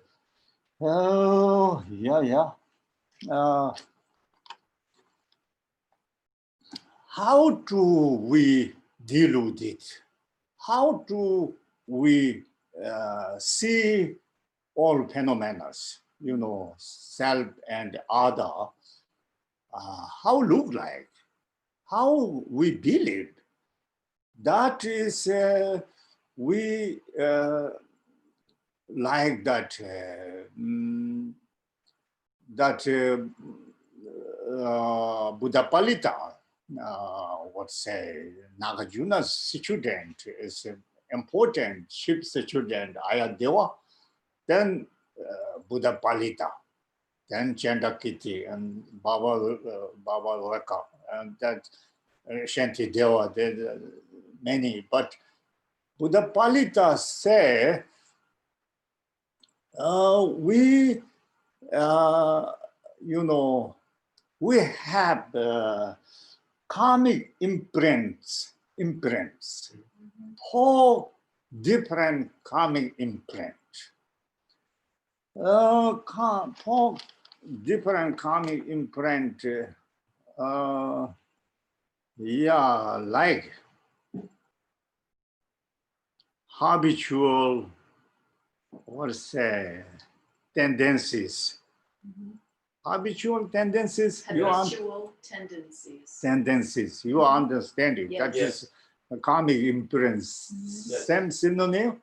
How do we deal with it? How do we see all phenomena, self and other? How look like? How we believe? That is, we like that. Buddha Palita, Nagarjuna's student is important, ship student, Ayadeva, then Buddha Palita, then Chandakiti and Baba Vaka, and that Shanti Deva, there many. But Buddha Palita say, we have karmic imprints, 4 different karmic imprints. 4 different karmic imprint, like habitual, tendencies. Habitual tendencies. Habitual tendencies. Tendencies. You are understanding. Yes. That is a karmic imprints. Same synonym.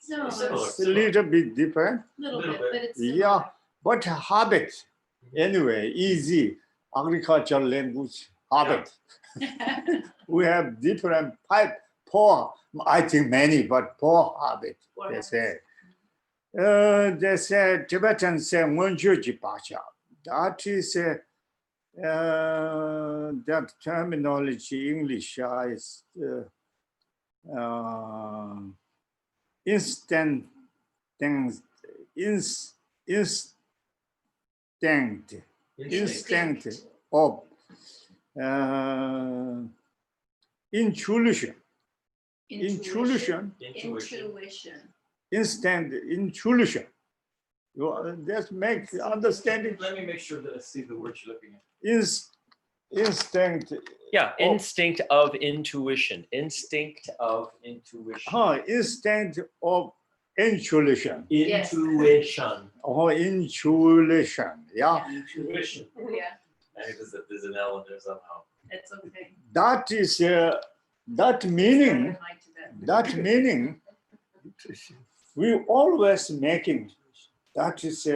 No, It's a little bit different. little bit, but it's Yeah, but habit. Anyway, easy. Agricultural language, habit. We have different 4, I think many, but 4 habit. They say Tibetan say Munjuji Pacha. That is that terminology English is instinct of intuition. Instant intuition. You just make understanding. Let me make sure that I see the word you're looking at. Instinct. Yeah, instinct of intuition. Instinct of intuition. Instinct of intuition. Yes. Intuition. Oh, intuition. Yeah. Intuition. Yeah, I think there's an L in there somehow. it's okay. That is that meaning. That meaning. We always making. That is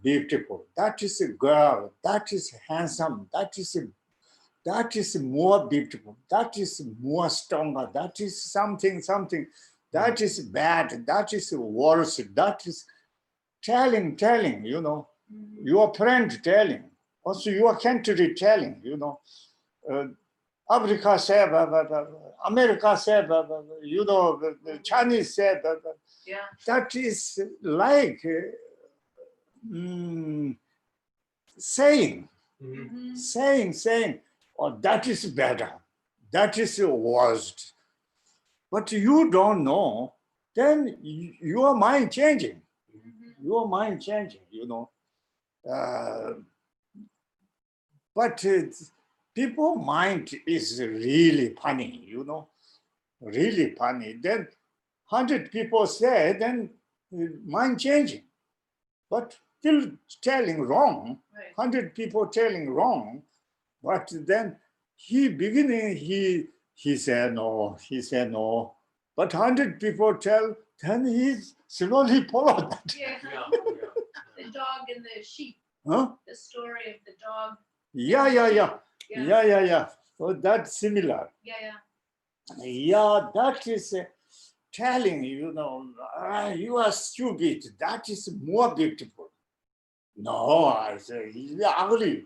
beautiful. That is a girl. That is handsome. That is more beautiful. That is more stronger. That is something. That is bad. That is worse. That is telling. Your friend telling. Also your country telling. Africa said, America said, the Chinese said. Yeah. That is like saying, oh, that is better, that is worst. But you don't know, then your mind changing. Your mind changing, But people mind is really funny, really funny. Then 100 people say, then mind changing. But still telling wrong, Right. 100 people telling wrong, but then he said no, but 100 people tell, then he slowly followed that. Yeah. The dog and the sheep. Huh? The story of the dog. Yeah. So that's similar. Yeah. Yeah, that is telling, you are stupid. That is more beautiful. No, I say, he's ugly.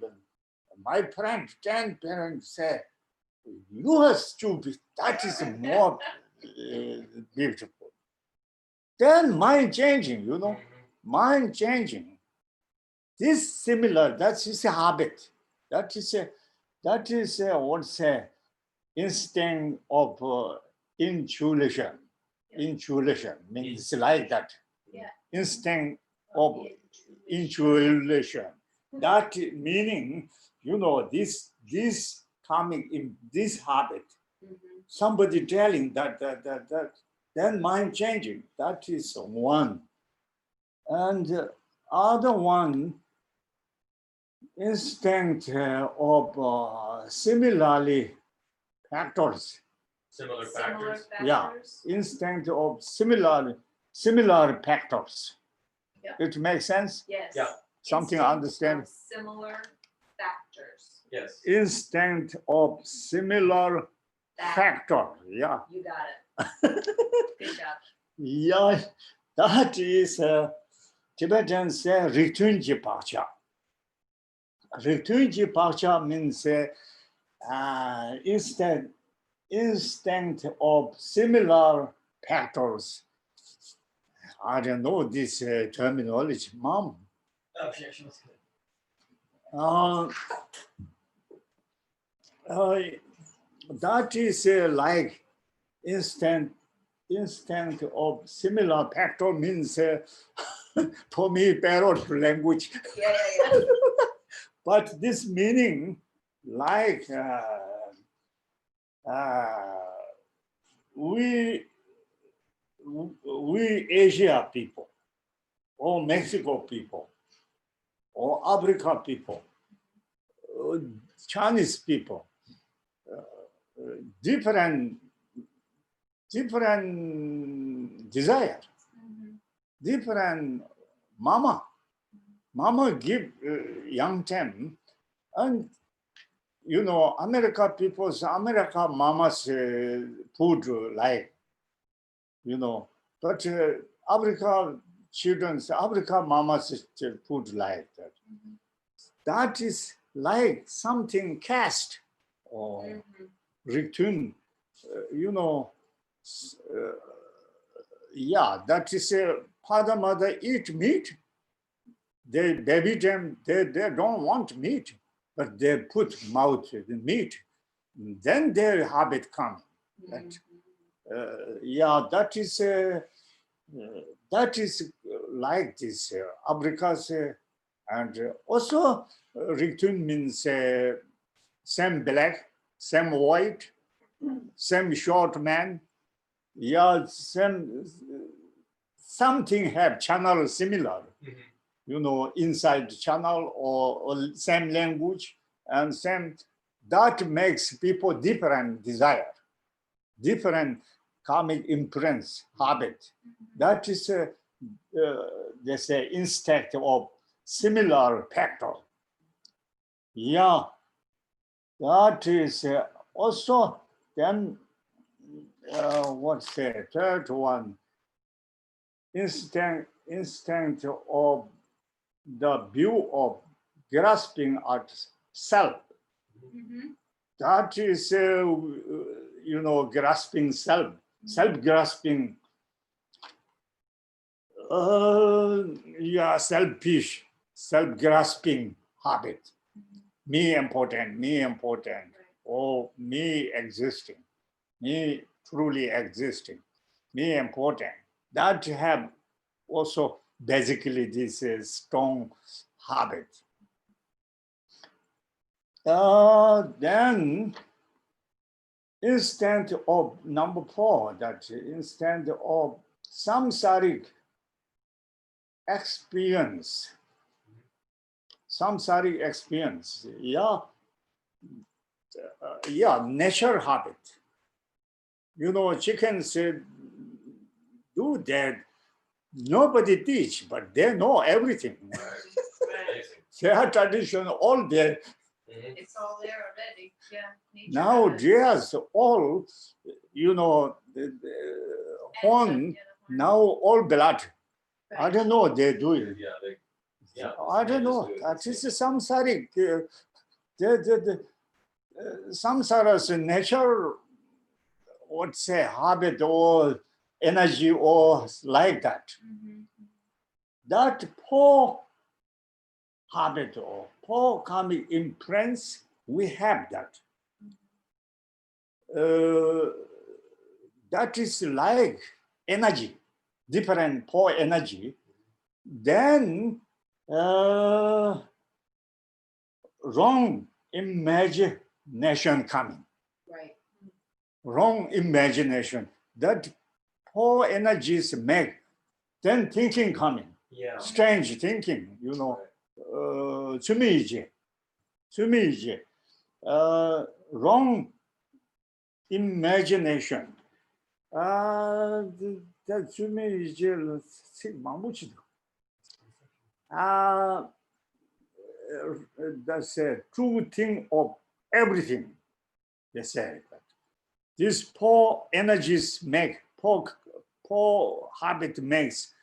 My friend, 10 parents say, you are stupid. That is more beautiful. Then mind changing, mind changing. This similar, that is a habit. That is what's a instinct of intuition. Intuition means like that. Yeah. Instinct of intuition. That meaning, this coming in this habit, somebody telling that, then mind changing. That is one. And other one, instinct of similarly factors. Similar Similar factors. Yeah, factors. instinct of similar factors. Yeah. It makes sense? Yes. Yeah. Something Instinct understand? of similar factors. Yes. Instinct of similar factor. Yeah. You got it. Good job. Yeah, that is Tibetan say Ritunji Pacha. Ritunji Pacha means instinct of similar factors. I don't know this terminology, Mom. Oh, yeah, she was good. That is like instinct of similar factor means for me parrot language. Yeah. But this meaning like we Asia people or Mexico people or Africa people, Chinese people, different desire, different mama give young time, and America mamas food like, but Africa mamas food like that. That is like something caste or return, yeah, that is father, mother eat meat. They baby them, they don't want meat, but they put mouth in meat. Then their habit come. Yeah, that is like this. Africa's and also return means same black, same white, same short man. Yeah, same something have channel similar. Inside channel or same language and same. That makes people different desire, different karmic imprints, habit. That is they say instinct of similar factor. Yeah, that is also then what's the third one? Instinct of the view of grasping at self. That is grasping self-grasping. Yeah, selfish, self-grasping habit. Me important, or me existing, me truly existing, me important. That have also basically this strong habit. Then instant of number 4, that instant of samsaric experience. Samsaric experience, yeah, nature habit. Chickens do that. Nobody teach, but they know everything. Their tradition, all there. It's all there already. Yeah. Nature Now has it. there's all you know, horn, now all blood. I don't know what they do it. Yeah, yeah. I don't know. That is samsaric. The samsara's nature, what's say, habit or energy or like that. That poor habit or poor karmic imprints, we have that. That is like energy, different poor energy. Then wrong imagination coming. Right. Wrong imagination. That poor energies make, then thinking coming. Yeah. Strange thinking, you know. Sumiji. Wrong imagination. That sumiji, that's a true thing of everything. They say that. These poor energies make, poor habit makes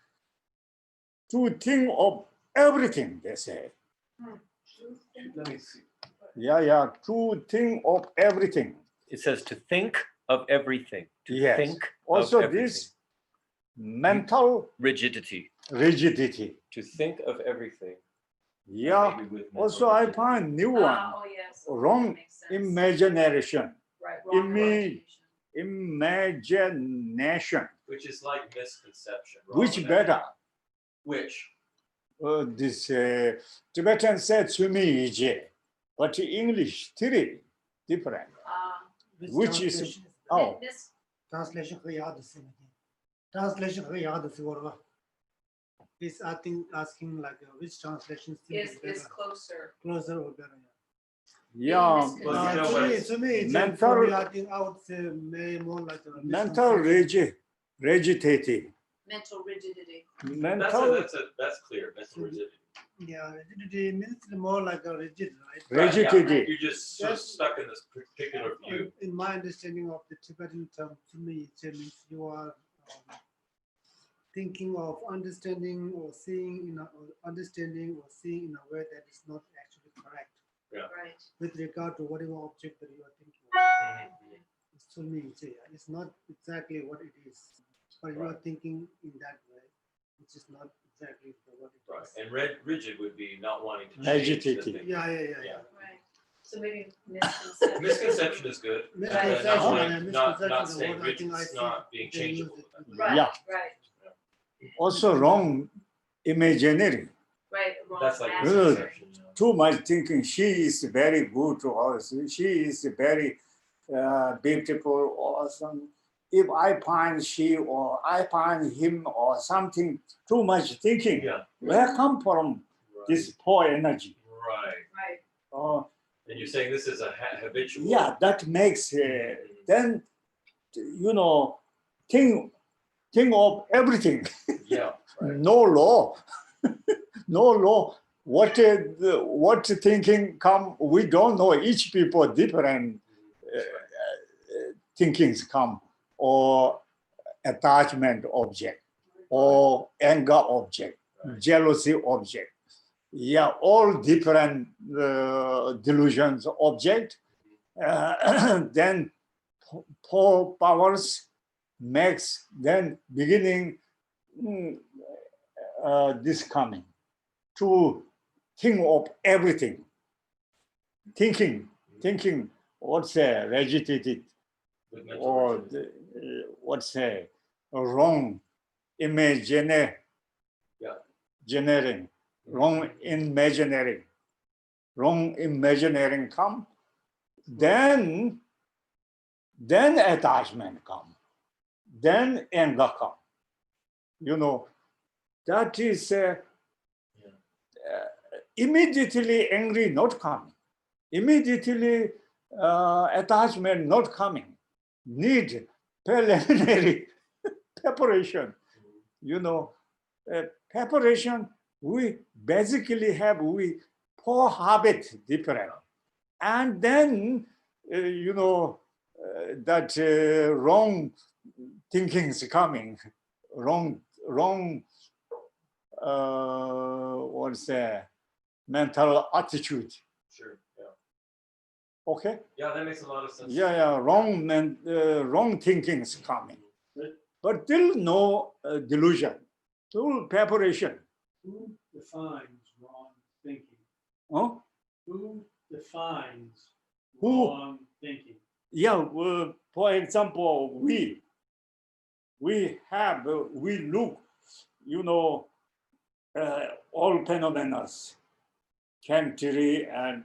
true thing of everything, they say. Let me see. Yeah, true thing of everything. It says to think of everything. To Yes. think Also of everything. this mental Rigidity. rigidity. To think of everything. Yeah. Maybe with Also I mental find new one. Oh, yes. Wrong That makes sense. imagination. Right, wrong Imi- imagination. Imagination. which is like misconception. Which wrong better? Which? This Tibetan said Sumiji, but English three different. Which is translation oh This, translation को याद है मुझे translation को याद है और is I think asking like which translation is better, closer. closer or better. yeah. Misconception. Well, you know what? To me, Mental- I think I would say more like a Mental rigidity. Mental rigidity. Mental That's clear. Mental rigidity. Yeah, rigidity means more like a rigid, right? Right, yeah. Rigidity. You're just sort of stuck in this particular view. In my understanding of the Tibetan term, to me, it means you are thinking of understanding or seeing in a way that is not actually correct Right. with regard to whatever object that you are thinking of. It's to me, it's not exactly what it is, but you are thinking in that way, which is not exactly what it Right. is. And rigid would be not wanting to change the Agitated. thing. Yeah. Right. So maybe misconception. Misconception is good. Misconception, Not wanting- yeah, not misconception is staying what I rigid, think I it's see not being they use changeable. it. Right, Yeah. right, Also wrong imaginary. right. Wrong That's like attitude. misconception. you know. Too much thinking. She is very good to us. She is very beautiful or some. If I find she or I find him or something, too much thinking. Yeah. Where come from Right. this poor energy? Right. Right. And you're saying this is a habitual. Yeah, that makes then you know think of everything. Yeah. Right. No law, no law. What thinking come? We don't know. Each people different thinkings come, or attachment object, or anger object, jealousy object. Yeah, all different delusions object. Then four powers makes then beginning this coming to think of everything. Thinking, what's agitated With mental or rigidity. what's wrong imaginary, generating, wrong imagineering come, then attachment come, then anger come. You know, that is immediately angry not coming, immediately attachment not coming. Need preliminary preparation. You know, preparation we basically have poor habit different, and then that wrong thinking is coming, wrong, what's that, mental attitude. Sure, yeah. Okay? Yeah, that makes a lot of sense. Yeah, wrong thinking is coming. But still no delusion, still preparation. Who defines wrong thinking? Huh? Who defines Who? wrong thinking? Yeah, for example, we look, all phenomena, chemistry and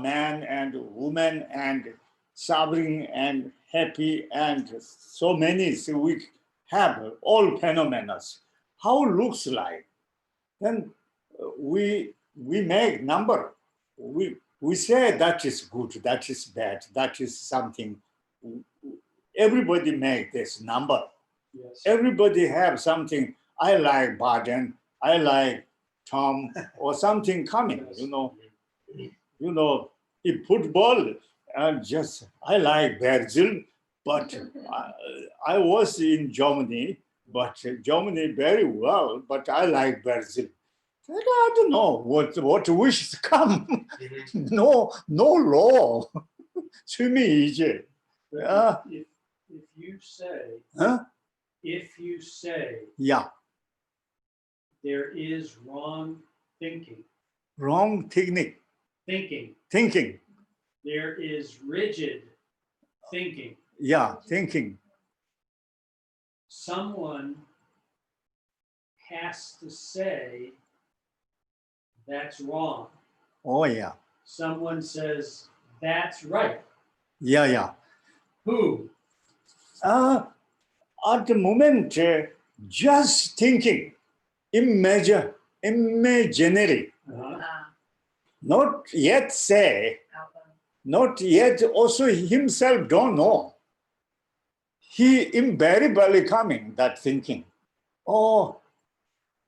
man and woman and suffering and happy and so many. So we have all phenomena. How looks like? Then we make number. We say that is good, that is bad, that is something. Everybody make this number. Yes. Everybody have something. I like Baden, I like Tom, or something coming. In football, just I like Brazil, but I was in Germany, but Germany very well, but I like Brazil. I don't know what wishes come. No law. To me, easy. But if you say, Huh? if you say Yeah, there is wrong thinking, wrong technique, thinking. there is rigid thinking. Yeah, thinking. Someone has to say that's wrong. Oh yeah, Someone says that's right. yeah. Who? At the moment, just thinking, imaginary, not yet say, not yet also himself don't know. He invariably coming, that thinking. Oh,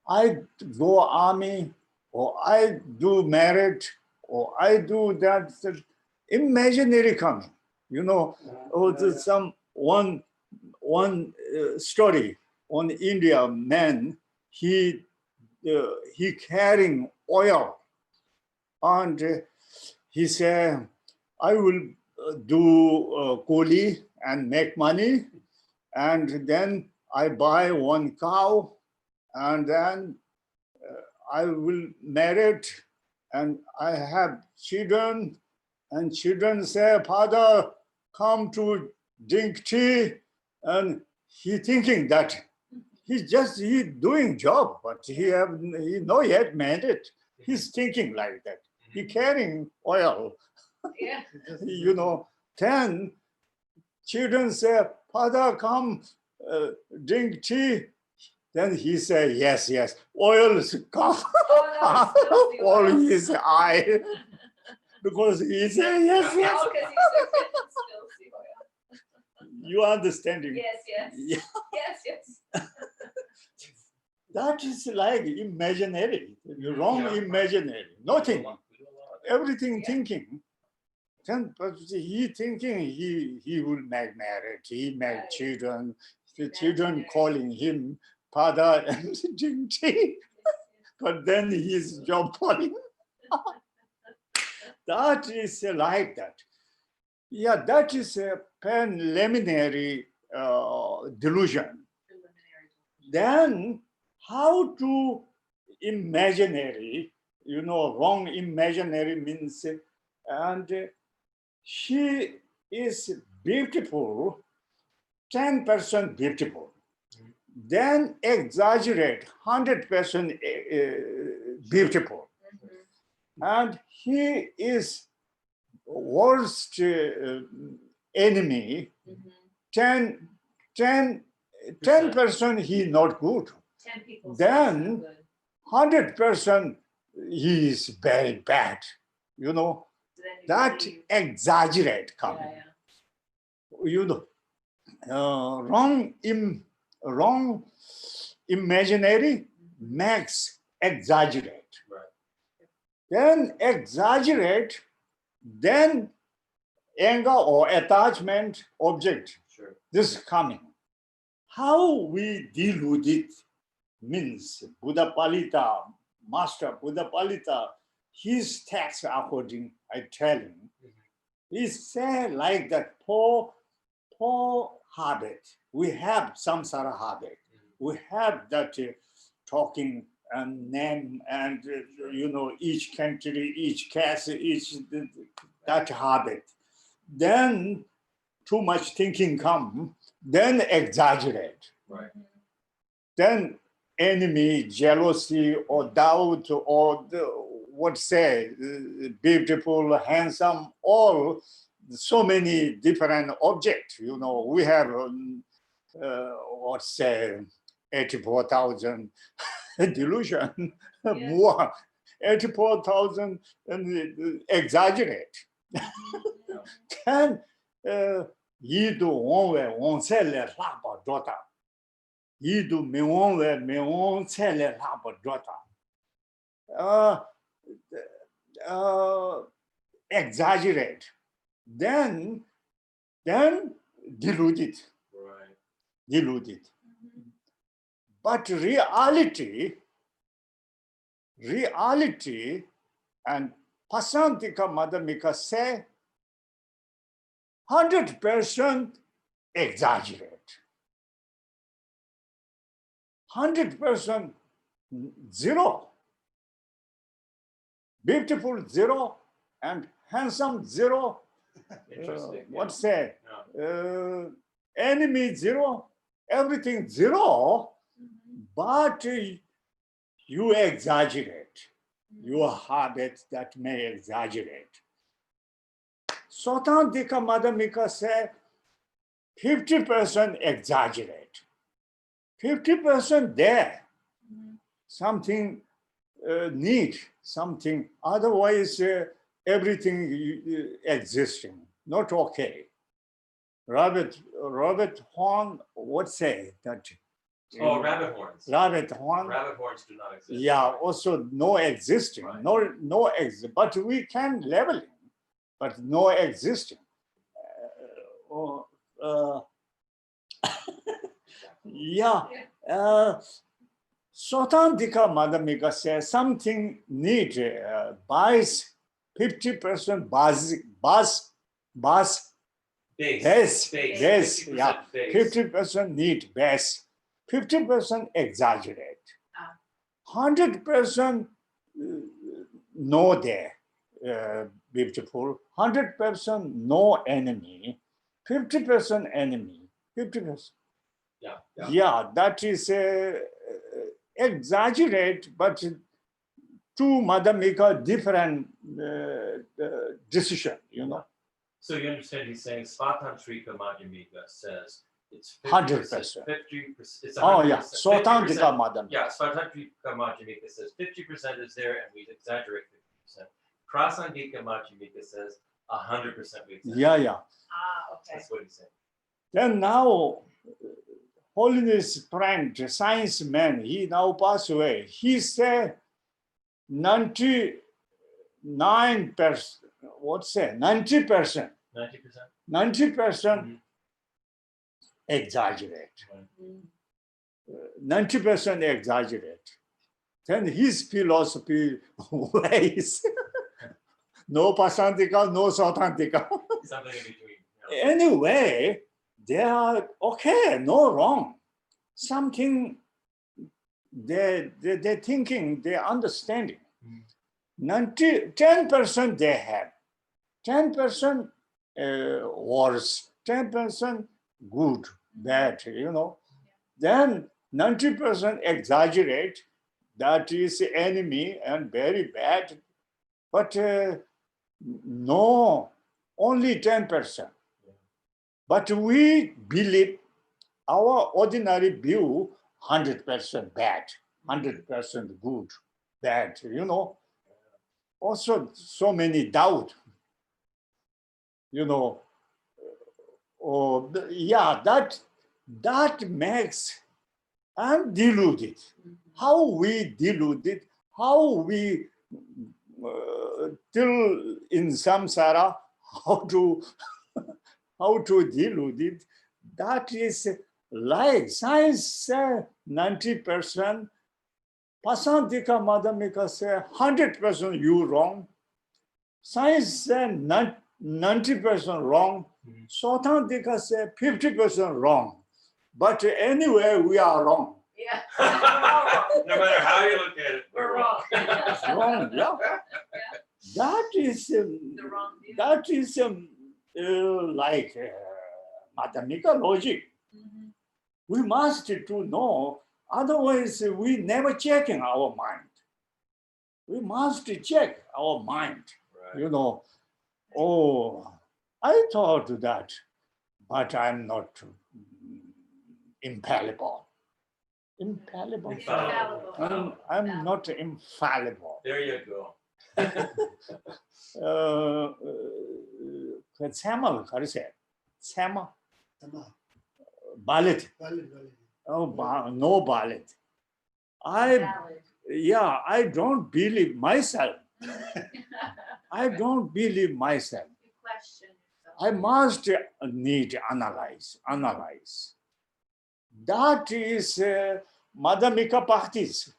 I go army, or I do merit, or I do that. Imaginary coming. There's some one story on India man. He carrying oil, and he said, I will do koli and make money, and then I buy one cow, and then I will marry it, and I have children, and children say, Father, come to drink tea, and he thinking that he doing job, but he not yet married. He's thinking like that. He carrying oil. Yeah. 10 children say, Father, come drink tea. Then he say, yes, oil is come. Oh, no, it's still the All oil. his eye. Because he say, yes. Oh, because he's so fit and spills the oil. You understanding? Yes. Yeah. Yes. That is like imaginary, wrong Yeah. imaginary, nothing, everything Yeah. thinking. Then, but he thinking he will make marriage, he make Right. children, the Imaginary. children calling him father and drink tea, but then his job calling. That is like that. Yeah, that is a preliminary delusion. Then how to imaginary, wrong imaginary means, and she is beautiful, 10% beautiful. Then exaggerate, 100% beautiful. And he is worst enemy, 10% he not good. 10 people. Then 100% he is very bad. That exaggerate coming. Wrong imaginary makes exaggerate. Right. Then exaggerate, then anger or attachment object. Sure. This is coming. How we deal with it means Buddha Palita, Master Buddha Palita, his text according, I tell him, he said like that, poor habit. We have samsara habit. We have that talking and name and, each country, each caste, that habit. Then too much thinking come, then exaggerate. Right. Then enemy, jealousy, or doubt, or beautiful, handsome, all so many different objects. We have 84,000 delusion, more 84,000 and exaggerate. Then yidu onwe onsele laba dota. Yidu me onsele laba dota. Exaggerate. Then dilute it. Right. Dilute it. But reality and Pasantika Madhamika say 100% exaggerate. 100% zero. Beautiful zero and handsome zero. Interesting. Enemy zero, everything zero, but you exaggerate. Your habit that may exaggerate. Sotantika Madhamika say 50% exaggerate. 50% there. Something need, something, otherwise everything existing, not okay. Robert Horn would say that. Oh, rabbit horns. Rabbit horn. Rabbit horns do not exist. Yeah, also no existing, Right. no but we can level it, but no existing. Sotandika Madhamika says something need buys 50% base, Base. 50% 50% need base, 50% exaggerate, 100% no there, beautiful, 100% no enemy, 50% enemy, 50%. Yeah, that is exaggerate, but to Madhamika different decision, So you understand he's saying Svatantrika Madhyamika says it's 100%. 50%. It's 100%. Oh yeah, 50%. Sotandika Madhamika. Yeah, Svatantrika Madhyamika says 50% is there and we exaggerate 50%. Prasangika Madhyamika says 100% we exaggerate. Yeah. Okay. That's what he's saying. Then now, Holiness friend, science man, he now passed away. He said 99%, 90%. 90% exaggerate. 90% exaggerate. Then his philosophy ways. No Pasantika, no Sotantika. Something in between. Anyway, they are okay, no wrong. Something they're thinking, they're understanding. 10% they have, 10% worse, 10% good, bad, Then 90% exaggerate, that is enemy and very bad, but no, only 10%. But we believe our ordinary view 100% bad, 100% good, bad, Also, so many doubt, that makes and deluded. How we deluded, how we till in samsara how to how to deal with it. That is like science say 90%, Pasandika Madhamika say 100% you wrong. Science say 90% wrong. Sotandika say 50% wrong. But anyway, we are wrong. Yeah. No matter how you look at it, We're wrong. Wrong, yeah. That is The wrong view. that is like mathematical logic. Mhm. We must to know, otherwise we never check in our mind. We must check our mind. right. You know, oh, I thought that, but I'm not infallible. Infallible? Infallible. I'm not infallible. There you go. 그 샘을 가르쳐요. 샘, Sama. ballet. Valid, valid. Oh, no ballet. I don't believe myself. I don't believe myself. You question yourself. I must need analyze. That is Madhamika practice.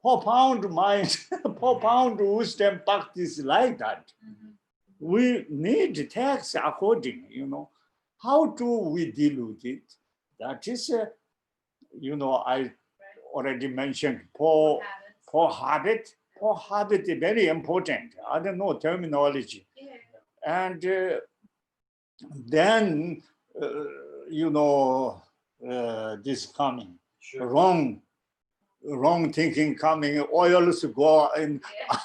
Profound mind, profound wisdom practice like that. Mhm. We need text according, you know. How do we deal with it? That is, you know, I already mentioned poor Habits. habit is very important. I don't know terminology. Yeah. And then, you know, this coming, Sure. wrong thinking coming, oils go in, Yeah.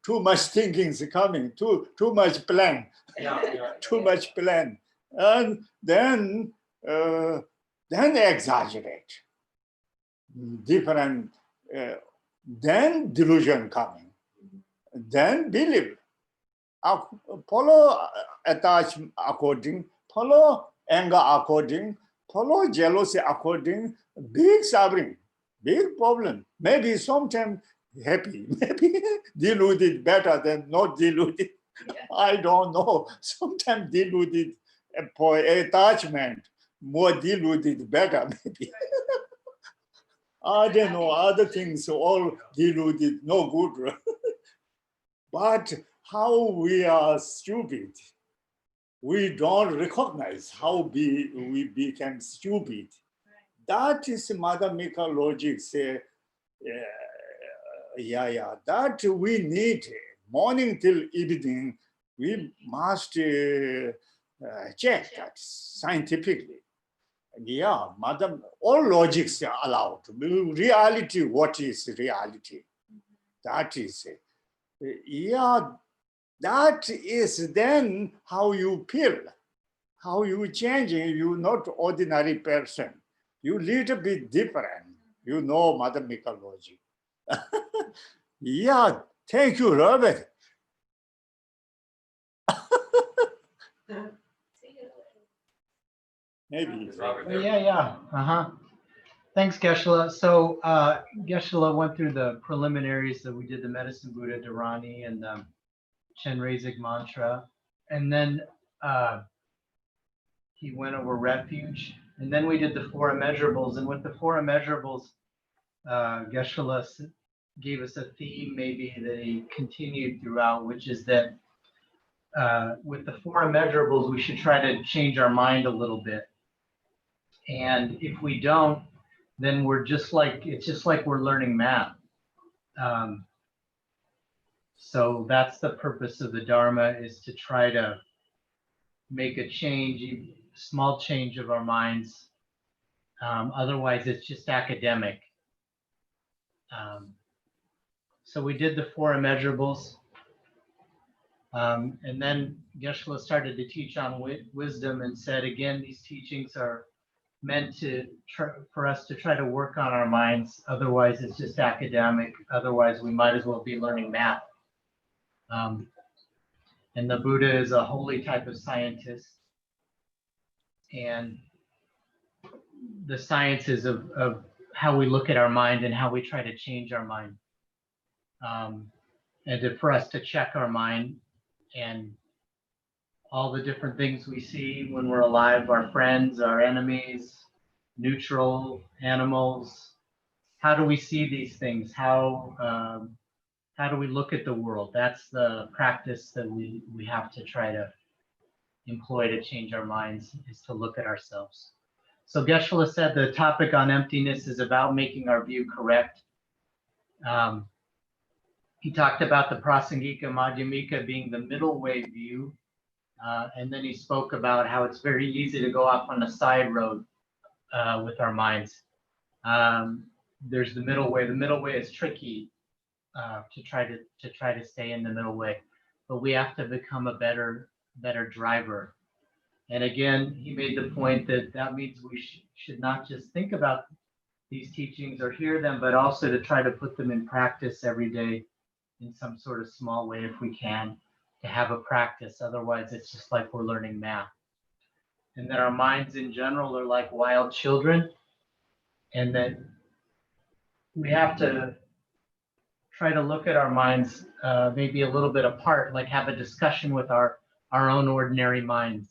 too much thinking is coming, too much plan, Yeah. too much plan. And then exaggerate. Different, then delusion coming, then believe. Follow attachment according, follow anger according, follow jealousy according, big suffering, big problem. Maybe sometimes happy, maybe deluded better than not deluded. Yeah. I don't know. Sometimes deluded for attachment, more deluded better maybe. I don't know, other things all deluded, no good. But how we are stupid. We don't recognize how we became stupid. That is Madhamika logic say, that we need morning till evening, we must check that scientifically. Yeah, Madam, all logics are allowed. Reality, what is reality? That is, that is then how you feel, how you changing. You not ordinary person. You little bit different. You know Madhamika logic. Yeah, thank you, Robert. Maybe. Is Robert Oh, there? yeah. Thanks, Geshe. So Geshe went through the preliminaries. So we did the Medicine Buddha Dharani and the Chenrezig mantra. And then he went over refuge. And then we did the 4 immeasurables. And with the 4 immeasurables, Geshe gave us a theme maybe that he continued throughout, which is that with the 4 immeasurables, we should try to change our mind a little bit. And if we don't, then we're just like, it's just like we're learning math. So that's the purpose of the Dharma, is to try to make a change, small change of our minds. Otherwise, it's just academic. So we did the 4 immeasurables. And then Geshe started to teach on wisdom and said, again, these teachings are meant for us to try to work on our minds. Otherwise, it's just academic. Otherwise, we might as well be learning math. And the Buddha is a holy type of scientist. And the sciences of how we look at our mind and how we try to change our mind. for us to check our mind and all the different things we see when we're alive, our friends, our enemies, neutral animals. How do we see these things? How do we look at the world? That's the practice that we have to try to employ to change our minds, is to look at ourselves. So Geshe said the topic on emptiness is about making our view correct. He talked about the prasangika madhyamika being the middle way view. And then he spoke about how it's very easy to go off on a side road with our minds. There's the middle way. The middle way is tricky to try to stay in the middle way, but we have to become a better driver. And again, he made the point that means we should not just think about these teachings or hear them, but also to try to put them in practice every day in some sort of small way if we can, to have a practice. Otherwise, it's just like we're learning math. And that our minds in general are like wild children, and that we have to try to look at our minds maybe a little bit apart, like have a discussion with our own ordinary minds.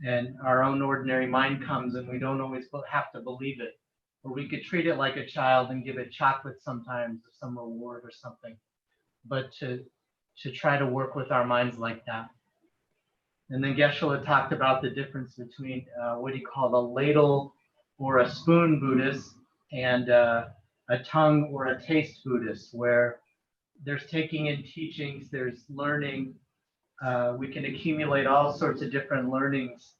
And our own ordinary mind comes and we don't always have to believe it. Or we could treat it like a child and give it chocolate sometimes, or some reward or something. But to try to work with our minds like that. And then Geshe talked about the difference between what he called a ladle or a spoon Buddhist and a tongue or a taste Buddhist, where there's taking in teachings, there's learning. We can accumulate all sorts of different learnings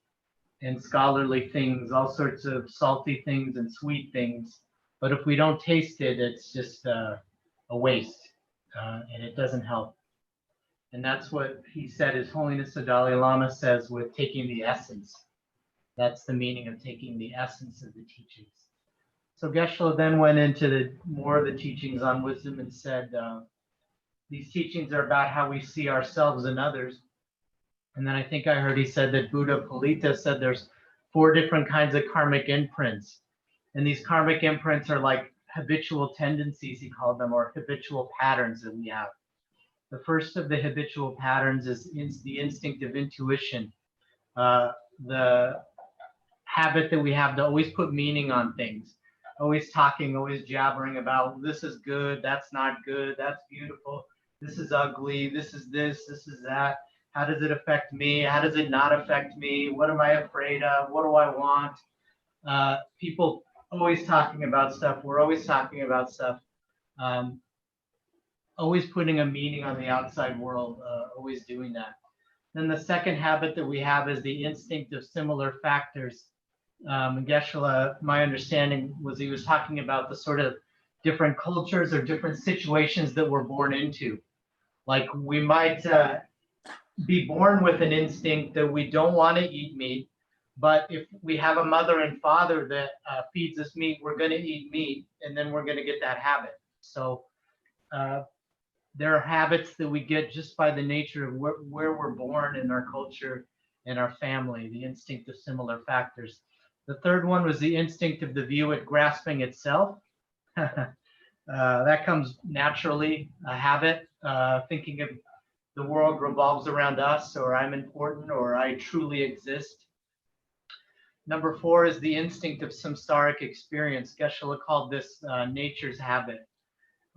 and scholarly things, all sorts of salty things and sweet things. But if we don't taste it, it's just a waste, and it doesn't help. And that's what he said, His Holiness the Dalai Lama says with taking the essence. That's the meaning of taking the essence of the teachings. So Geshe then went into more of the teachings on wisdom and said, these teachings are about how we see ourselves and others. And then I think I heard he said that Buddha Palita said there's 4 different kinds of karmic imprints. And these karmic imprints are like habitual tendencies, he called them, or habitual patterns that we have. The first of the habitual patterns is the instinct of intuition, the habit that we have to always put meaning on things, always talking, always jabbering about this is good, that's not good, that's beautiful, this is ugly, this is that. How does it affect me? How does it not affect me? What am I afraid of? What do I want? People always talking about stuff. We're always talking about stuff. Always putting a meaning on the outside world, always doing that. Then the second habit that we have is the instinct of similar factors. Geshe, my understanding was he was talking about the sort of different cultures or different situations that we're born into. Like we might be born with an instinct that we don't want to eat meat, but if we have a mother and father that feeds us meat, we're going to eat meat, and then we're going to get that habit. So there are habits that we get just by the nature of where we're born in our culture and our family, the instinct of similar factors. The third one was the instinct of the view at grasping itself. That comes naturally, a habit, thinking of the world revolves around us, or I'm important, or I truly exist. Number 4 is the instinct of samsaric experience. Geshe called this nature's habit,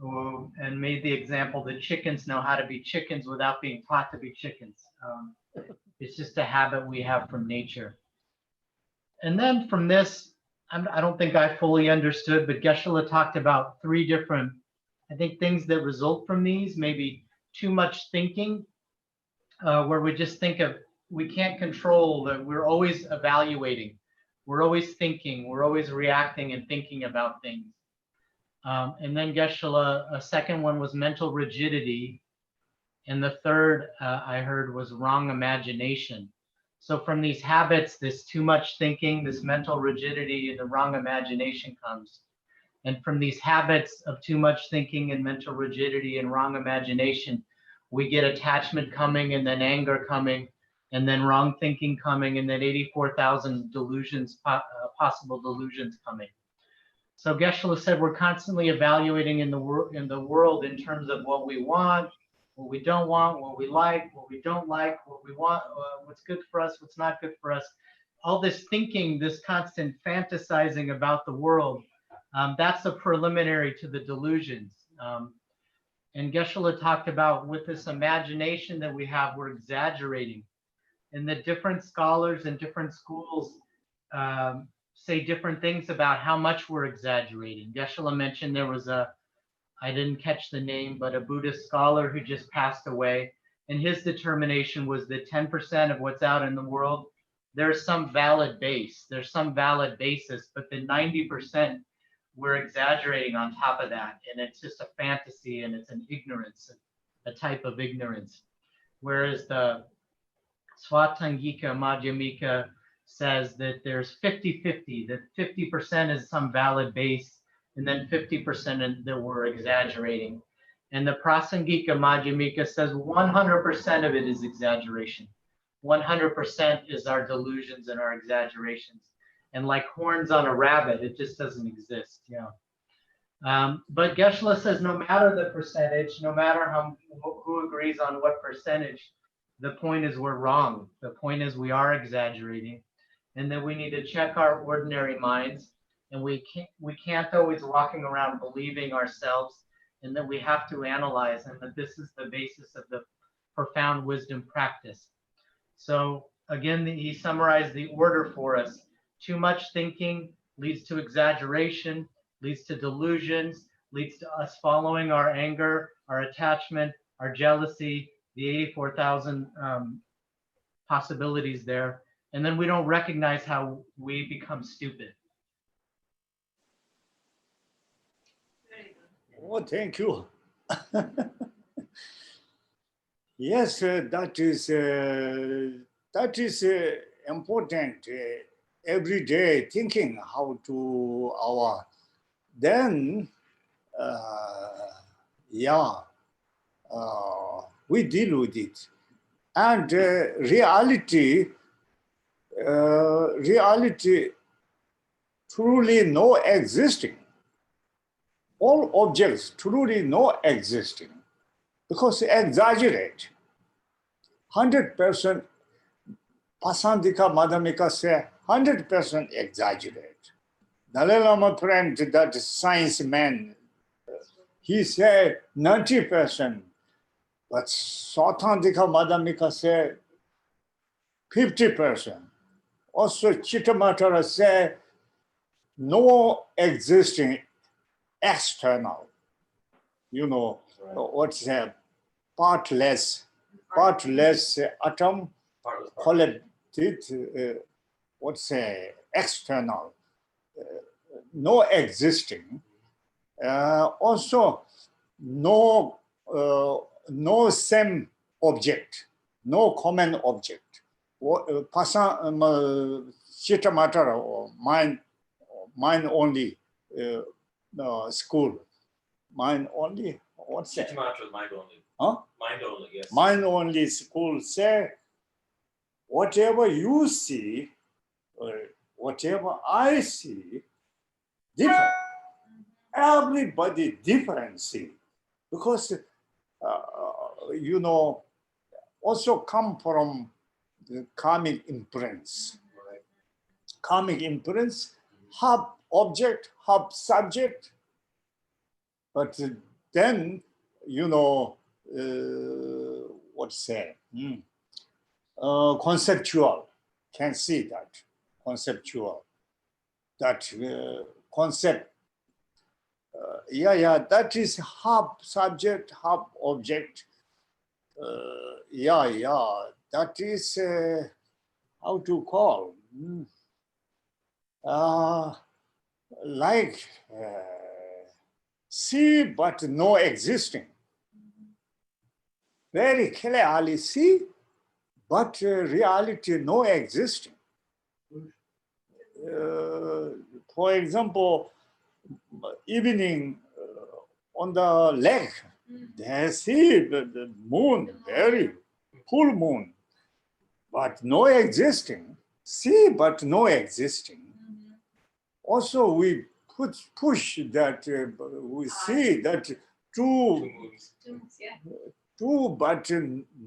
and made the example that chickens know how to be chickens without being taught to be chickens. It's just a habit we have from nature. And then from this, I don't think I fully understood, but Geshe talked about 3 different, I think, things that result from these. Maybe too much thinking, where we just think of, we can't control that, we're always evaluating, we're always thinking, we're always reacting and thinking about things. And then Geshe, a second one was mental rigidity. And the third I heard was wrong imagination. So from these habits, this too much thinking, this mental rigidity, and the wrong imagination comes. And from these habits of too much thinking and mental rigidity and wrong imagination, we get attachment coming, and then anger coming, and then wrong thinking coming, and then 84,000 delusions, possible delusions coming. So Geshe said we're constantly evaluating in the world in terms of what we want, what we don't want, what we like, what we don't like, what we want, what's good for us, what's not good for us. All this thinking, this constant fantasizing about the world, that's a preliminary to the delusions. And Geshe talked about with this imagination that we have, we're exaggerating. And the different scholars and different schools say different things about how much we're exaggerating. Geshe mentioned there was I didn't catch the name, but a Buddhist scholar who just passed away. And his determination was that 10% of what's out in the world, there's some valid base, there's some valid basis, but the 90%, we're exaggerating on top of that. And it's just a fantasy and it's an ignorance, a type of ignorance. Whereas the Svatangika Madhyamika says that there's 50-50, that 50% is some valid base, and then 50% that we're exaggerating. And the Prasangika Madhyamika says 100% of it is exaggeration. 100% is our delusions and our exaggerations. And like horns on a rabbit, it just doesn't exist. Yeah. But Geshe says no matter the percentage, no matter who agrees on what percentage, the point is we're wrong. The point is we are exaggerating, and that we need to check our ordinary minds, and we can't always walking around believing ourselves, and that we have to analyze, and that this is the basis of the profound wisdom practice. So again, he summarized the order for us. Too much thinking leads to exaggeration, leads to delusions, leads to us following our anger, our attachment, our jealousy, the 84,000 possibilities there. And then we don't recognize how we become stupid. Oh, thank you. Yes, that is important. Every day thinking how to our, then, we deal with it. And reality truly no existing. All objects truly no existing, because exaggerate. 100%, Pasandika Madhyamika say 100% exaggerate. Dalai Lama friend, that science man, he said 90%, but Sautandika Madhyamika say 50%. Also Chittamatara say no existing external, what's a partless atom, collected, what's a external, no existing. Also, no same object, no common object. Chittamatara, or mind only. School, mind only. What's that? Chittamatara, mind only. Huh? Mind only, yes. Mind only school say, whatever you see, or whatever I see, different. Everybody different see, because also come from the karmic imprints. Right. Karmic imprints have object, have subject, but then, conceptual, can see that, conceptual, that concept, that is half subject, half object, that is, how to call, like see but no existing. Very clearly see, but reality no existing. For example, evening on the lake, they see the moon, very full moon, but no existing. See but no existing. Also, we push that we see that true, Yeah. true, but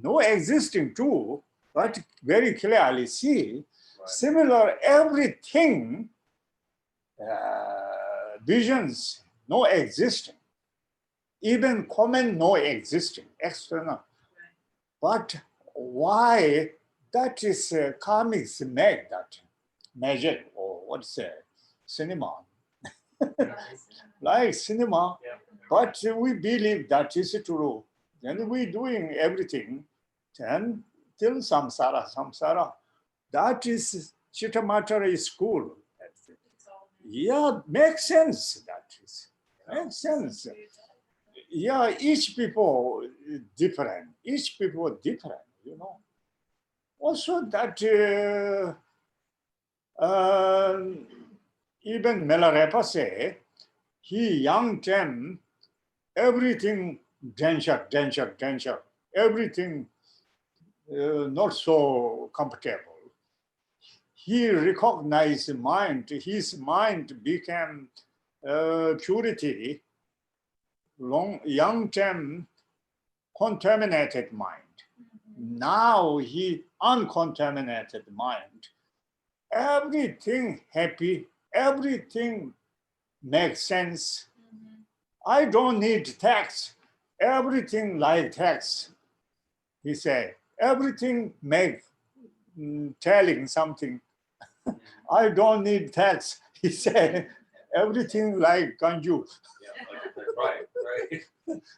no existing true, but very clearly see. Similar, everything, visions, no existing. Even common, no existing, external. But why that is karmics make that magic or what's it, cinema, like cinema. Yeah. But we believe that is true. Then we doing everything, then till samsara. That is Chittamatra school. Yeah, makes sense. That is makes sense. Yeah, each people different. Each people different. You know. Also that even Milarepa say he young time everything danger, everything not so comfortable. He recognized mind. His mind became purity. Young time contaminated mind. Now he uncontaminated mind. Everything happy. Everything makes sense. I don't need text. Everything like text. He said, everything make telling something. I don't need text. He said, everything like kanju. Right.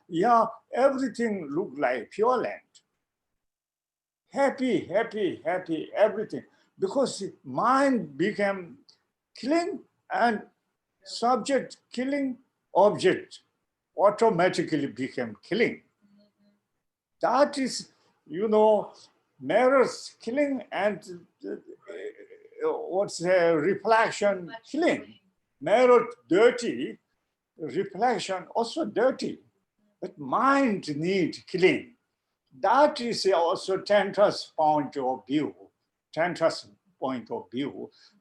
Yeah, everything look like pure land. Happy, everything. Because mind became killing and subject killing, object automatically became killing. That is, mirrors killing and reflection killing. Mirror dirty, reflection also dirty. But mind need killing. That is also Tantra's point of view.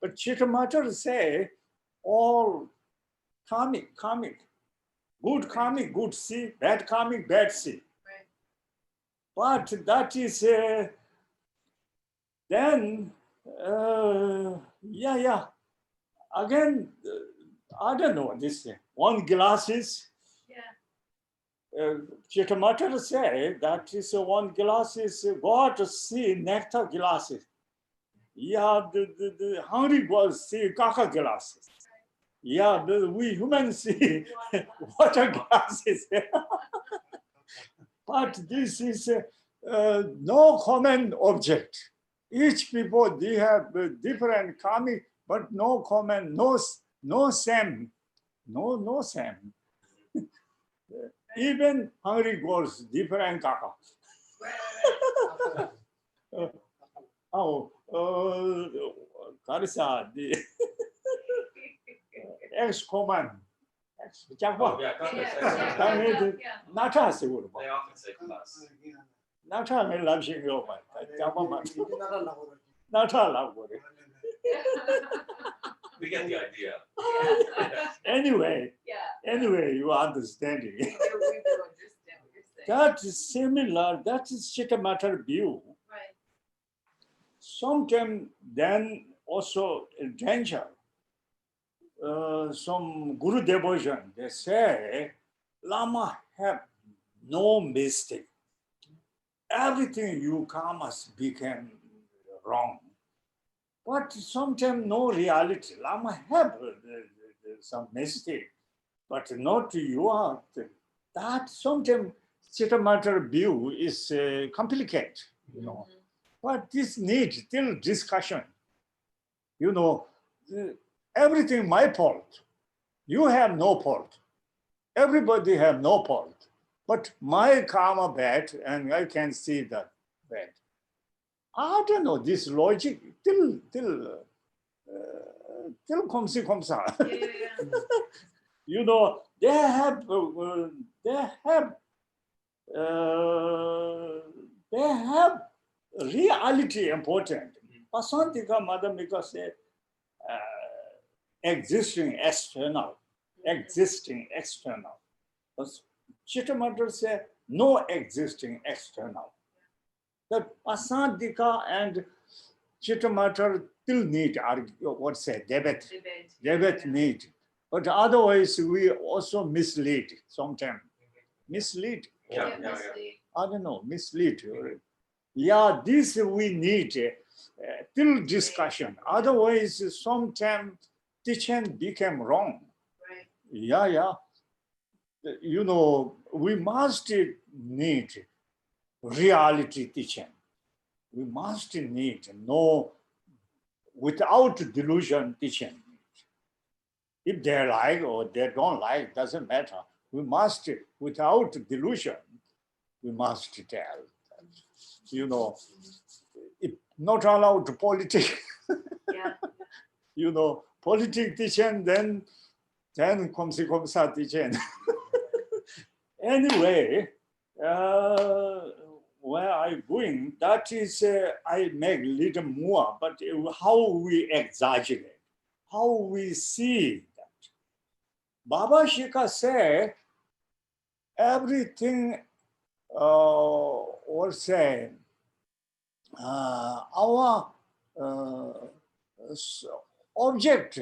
But Chittamatra say all karmic. Good karmic, good see, bad karmic, bad see. Right. But that is then, again, I don't know, this one glasses. Chittamatra say that is one glasses, God see nectar glasses. Yeah, the hungry birds see kaka glasses. Yeah, we humans see water glasses. But this is no common object. Each people, they have different karmic, but no common, no same. No same. Even hungry goes different kaka. Karisa, the ex-common. Oh, yeah, Nata seguro. They often say class. Nata me labshin yo man. Nata labore. We get the idea. Anyway, you are understanding. We do understand what you're saying. That is similar. That is Chittamatra view. Right. Sometimes then also in danger. Some Guru devotion, they say, Lama have no mistake. Everything you karmas became wrong. But sometimes no reality. Lama have some mistake, but not you are. That sometimes Chittamatra view is complicated, But this needs still discussion. Everything my fault. You have no fault. Everybody have no fault. But my karma bad, and I can see that bad. I don't know this logic till comme ci comme ça. They have reality important. Pasantika Madhamika said existing external. existing external. But Chittamatta say no existing external. That Asadika and Chittamatta still need debate need. But otherwise we also mislead sometimes. Mislead. Yeah. I don't know, mislead. Yeah, this we need till discussion. Otherwise, sometimes teaching became wrong. Right. Yeah. You know, we must need reality teaching. We must need no without delusion teaching. If they like or they don't like, doesn't matter. We must, without delusion, we must tell. You know, if not allowed politics, Yeah. you know, politics teaching, then komsi komsa teaching. Anyway, where I'm going, that is, I make little more, but how we exaggerate, how we see that. Baba Shika say, everything, or say, our object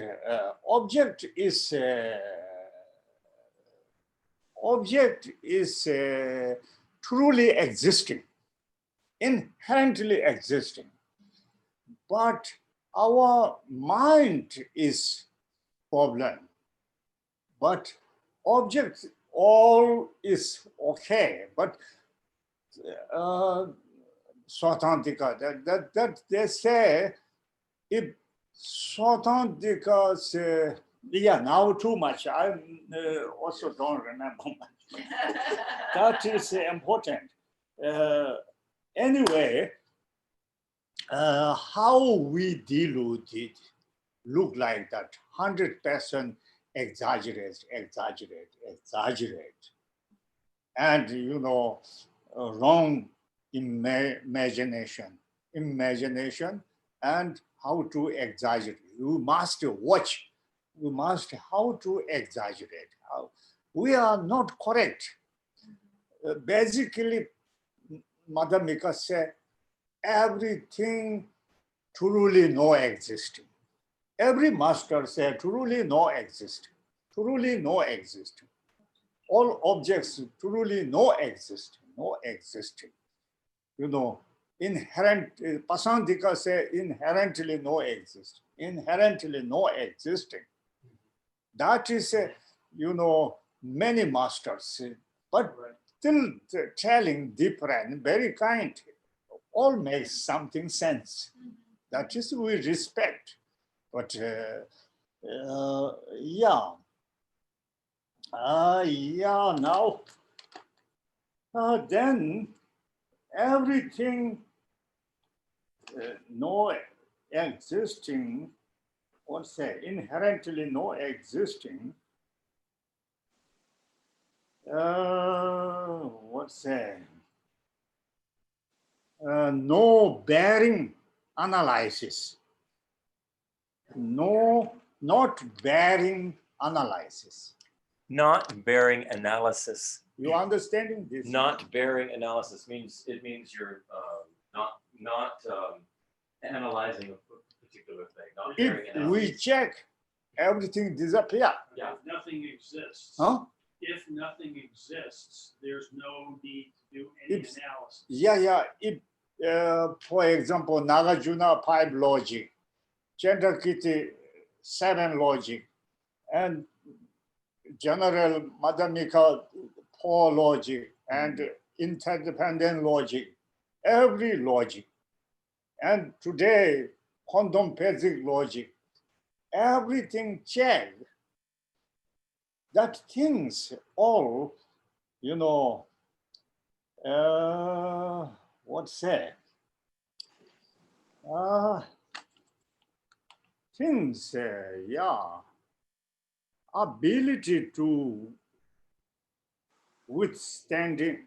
is truly existing, inherently existing. But our mind is problem. But object all is okay. But Swatantika, that they say, if Swatantika say, yeah, now too much. I also don't remember much. That is important. Anyway, how we deal with it look like that 100% exaggerate. And, you know, wrong imagination and how to exaggerate. You must watch. You must how to exaggerate. We are not correct. Basically, Mother Mika said, everything truly no existing. Every master said, truly no existing. Truly no existing. All objects truly no existing. You know, inherent, Pasandika say, inherently no existing. Inherently no existing. That is, you know, many masters, but still telling different, very kind. All makes something sense. That is, we respect. But now, then everything no existing, what's say, inherently no existing, no bearing analysis. No, not bearing analysis. Not bearing analysis. You understanding this? Not bearing analysis means you're not analyzing a particular thing. Not bearing If analysis. we check, everything disappear. Yeah. If nothing exists. Huh? If nothing exists, there's no need to do any If- analysis. Yeah. If, for example, Nagarjuna 5 logic, Chandrakirti 7 logic, and general Madhyamika 4 logic, and interdependent logic, every logic. And today, quantum physics logic, everything checked. That things all, you know, things, ability to withstand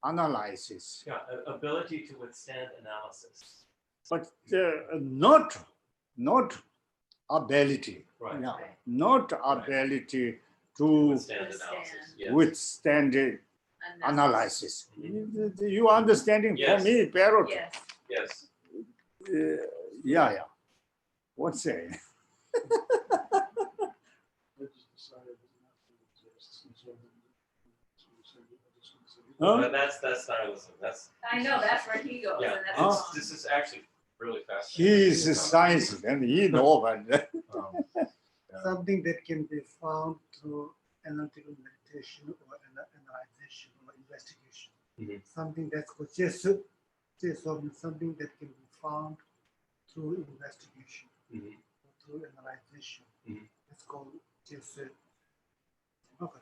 analysis, Yeah, ability to withstand analysis. but not ability. Right. Yeah. Right. Not ability to Withstand analysis. Yes. withstand analysis. You understanding Yes. for me, parrot? Yes. Yes. Yeah. What's it? They just decided that nothing exists, and so then- Huh? But that's nihilism. That's I know, that's where he goes, yeah. and that's Huh? wrong. This is actually really He fascinating. is a scientist and he know, but Something that can be found through analytical meditation or analyzation or investigation. Mhm. Something that's called Geshe, something that can be found through investigation Mhm. or through analyzation. Mhm. It's called Geshe. Okay.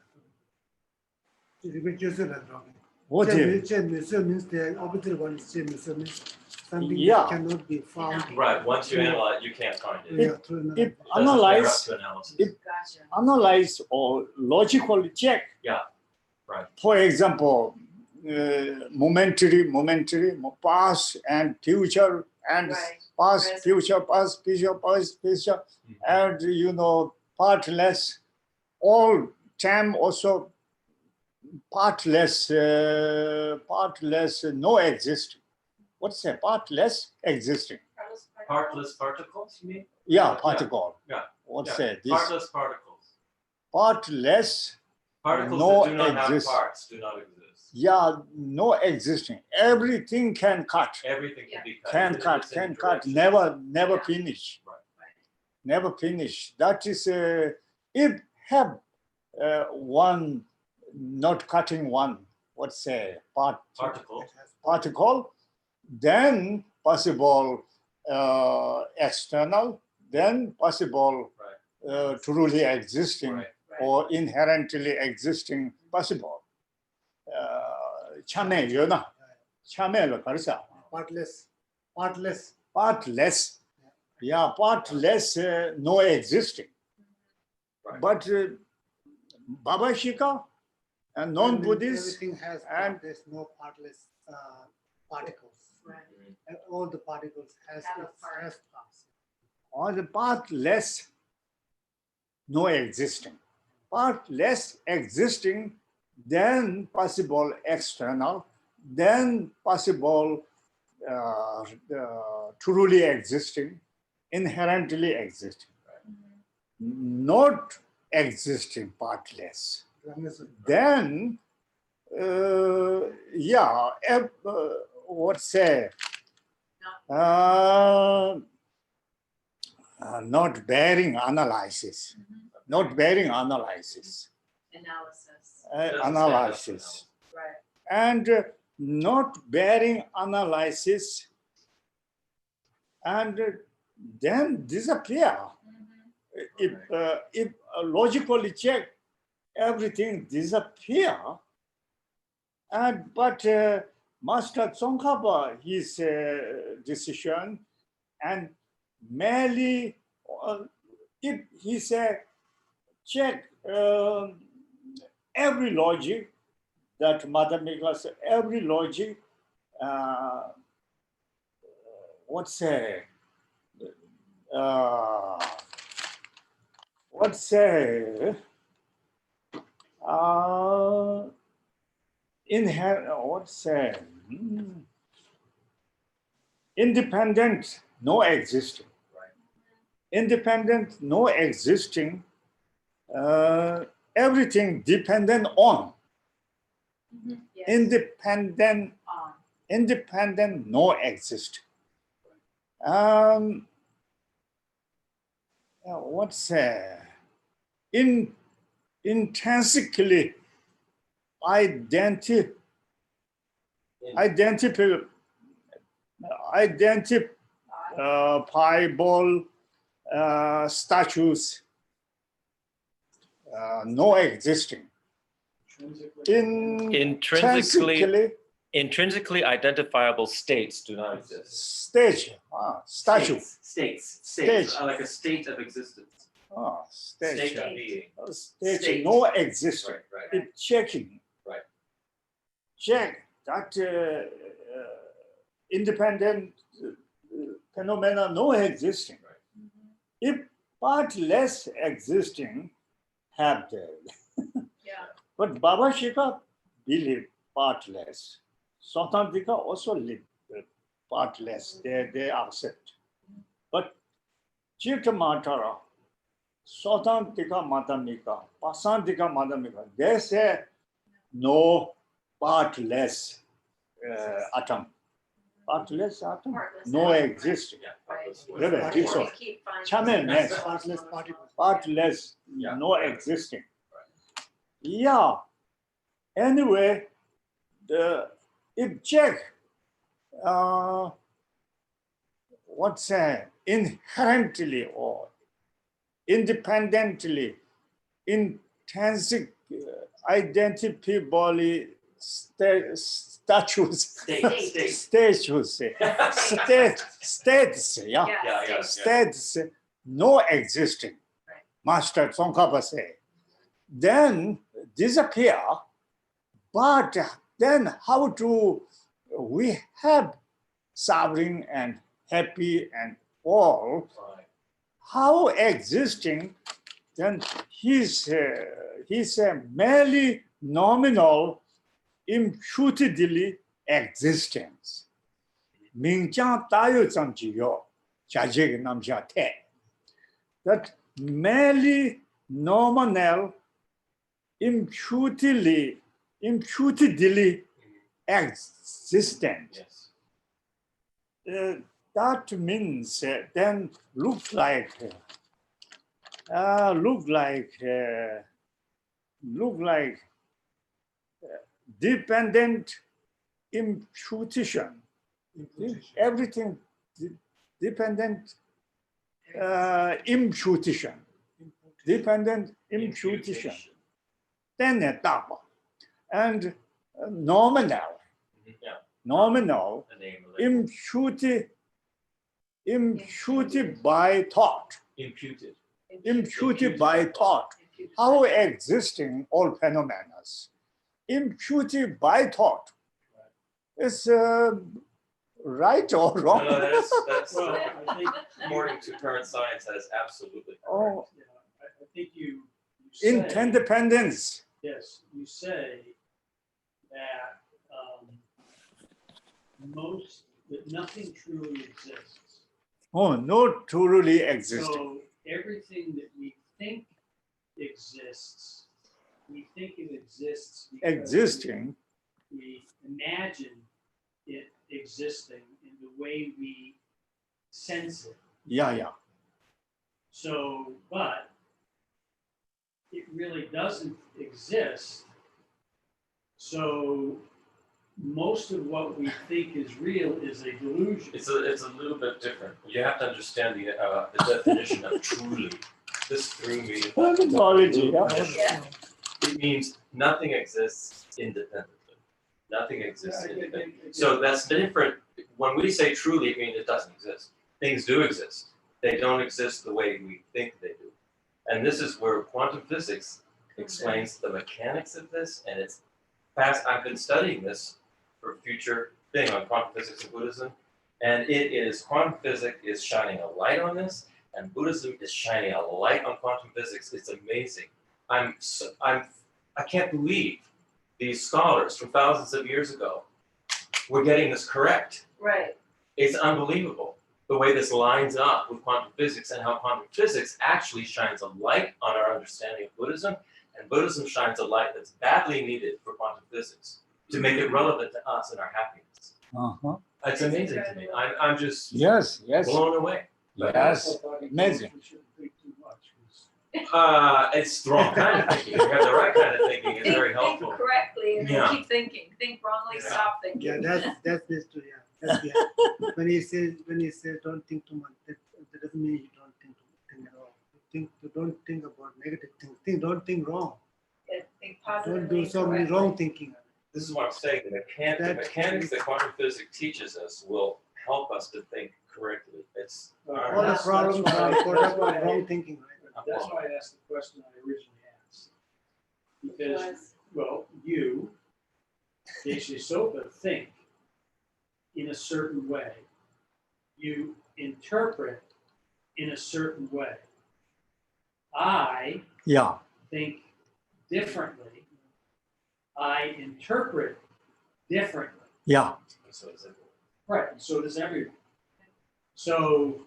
To repeat Geshe, that's wrong. what is Geshe means the opposite one is Geshe means something Yeah. that cannot be found. Right. Once you analyze, you can't find it. Yeah, through if analyzation. Doesn't bear up analyze to analysis. Gotcha. analyze or logically check. Yeah, right. For example, momentary, past and future, and Right. past, Present. future, past, future, Mhm. and partless, all time also partless, no existing. What's that? Partless existing. Partless particles, you mean? Yeah, particle. Yeah. What's Yeah. that? This Partless particles. partless. Particles No that do not exist. have parts do not exist. Yeah, no existing. Everything can cut. Everything can Yeah. be cut. Can It's cut, in can cut. directions. Never Yeah. finish. Right. Never finish. That is if have one not cutting one. What's a Particle. particle? Then possible external. Then possible truly existing. Right. Right. or inherently existing possible. 참에 연하, 참에를 가르쳐. Partless. Partless, yeah, partless, no existing. Right. But Baba Shika and non-Buddhists, Everything has and- there's no partless particles. Right. And all the particles has Have a part. parts. or the partless, no existing. Partless existing, then possible external, then possible truly existing, inherently existing, not existing, partless. Then, what's say? Not bearing analysis. Not bearing analysis. Analysis. Doesn't stand up to Analysis. Right. And not bearing analysis and then disappear. If logically check, everything disappear. And but Master Tsongkhapa, his decision, and merely if he said check every logic that Mother Mikla said, every logic, independent, no existing. Independent, no existing, everything dependent on. Yes. Independent, no existing. Intrinsically identifiable statues, no existing. Intrinsically identifiable states do not exist. Statue. States. Like a state of existence. State State. of being. State, no existing. Right. It's checking. Right. Check that independent phenomena no existing. Right. If Part less existing have there. Yeah. But Baba Shiva believe part less. Sotantika also live part less. They accept. But Chitamatara, Sotantika Madhamika, Pasantika Madhamika, they say no part less atom. Part less atom? Partless No atom, existing. Yeah. Right. Really, They this one. keep finding Chame something. mes. Partless particles. Part less, Yeah. no existing. Yeah. Anyway, if check, what's inherently or independently, intrinsic identifiably status, states, yeah. Yeah. States no existing. Right. Master Tsongkhapa say. Then disappear, but then how do we have suffering and happy and all? Right. How existing? Then he's merely nominal, imputedly existence. Mingjiang Dayu Zhang Jiyo, Jiajig Namjia Te. That merely nominal, imputedly existent. Yes. That means then look like dependent imputation. Everything dependent imputation. Dependent imputation. Then and nominal. Yeah. Nominal The name of it. imputed by thought. Imputed by thought. How existing all phenomena. Imputed by thought. Is right or wrong? No, that's Well, I think, according to current science, that is absolutely correct. Oh, yeah, I think you say, interdependence. yes, you say that that nothing truly exists. Oh, no truly existing. So everything that we think exists, we think it exists because Existing. we imagine it existing in the way we sense it. Yeah. So, but it really doesn't exist. So most of what we think is real is a delusion. It's a little bit different. You have to understand the definition of truly. This threw me. Terminology, yeah. Yeah. It means nothing exists independently. Nothing exists independently. So that's different. When we say truly, it means it doesn't exist. Things do exist. They don't exist the way we think they do. And this is where quantum physics explains the mechanics of this. And it's fast. I've been studying this for a future thing on quantum physics and Buddhism. And it is, quantum physics is shining a light on this, and Buddhism is shining a light on quantum physics. It's amazing. I can't believe these scholars from thousands of years ago were getting this correct. Right. It's unbelievable the way this lines up with quantum physics and how quantum physics actually shines a light on our understanding of Buddhism, and Buddhism shines a light that's badly needed for quantum physics to make it relevant to us and our happiness. Uh-huh. It's amazing to me. I'm just Yes. blown away. Yes. Amazing. We shouldn't think too much. It's the wrong kind of thinking. If you have the right kind of thinking, it's very helpful. Think correctly and Yeah. then keep thinking. Think wrongly, Yeah. stop thinking. Yeah, that's this too. Yeah, that's when he says don't think too much, that doesn't mean you don't think at all. You don't think about negative things. Don't think wrong. Yeah, think Don't positively. do so many correctly. wrong thinking. This is what I'm saying. The mechanics that quantum physics teaches us will help us to think correctly. It's All our, the problems are product of wrong thinking, right? That's why I asked the question I originally asked. Because, Was- well, you, Geshe Soepa, think in a certain way. You interpret in a certain way. I Yeah. think differently. I interpret differently. Yeah. So is it. Right, and so does everyone. So,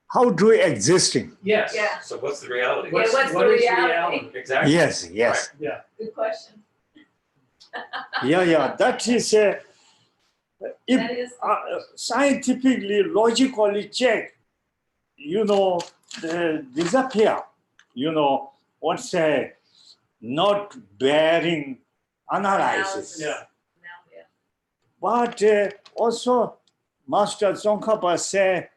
How do existing? yes. Yeah. So what's the reality? Yeah, what's what the is reality? Exactly. Yes, yes. Yeah. Good question. Yeah. That is That if is. scientifically, logically check, disappear. What's not bearing analysis. Yeah. Now, yeah. But also, Master Tsongkhapa say,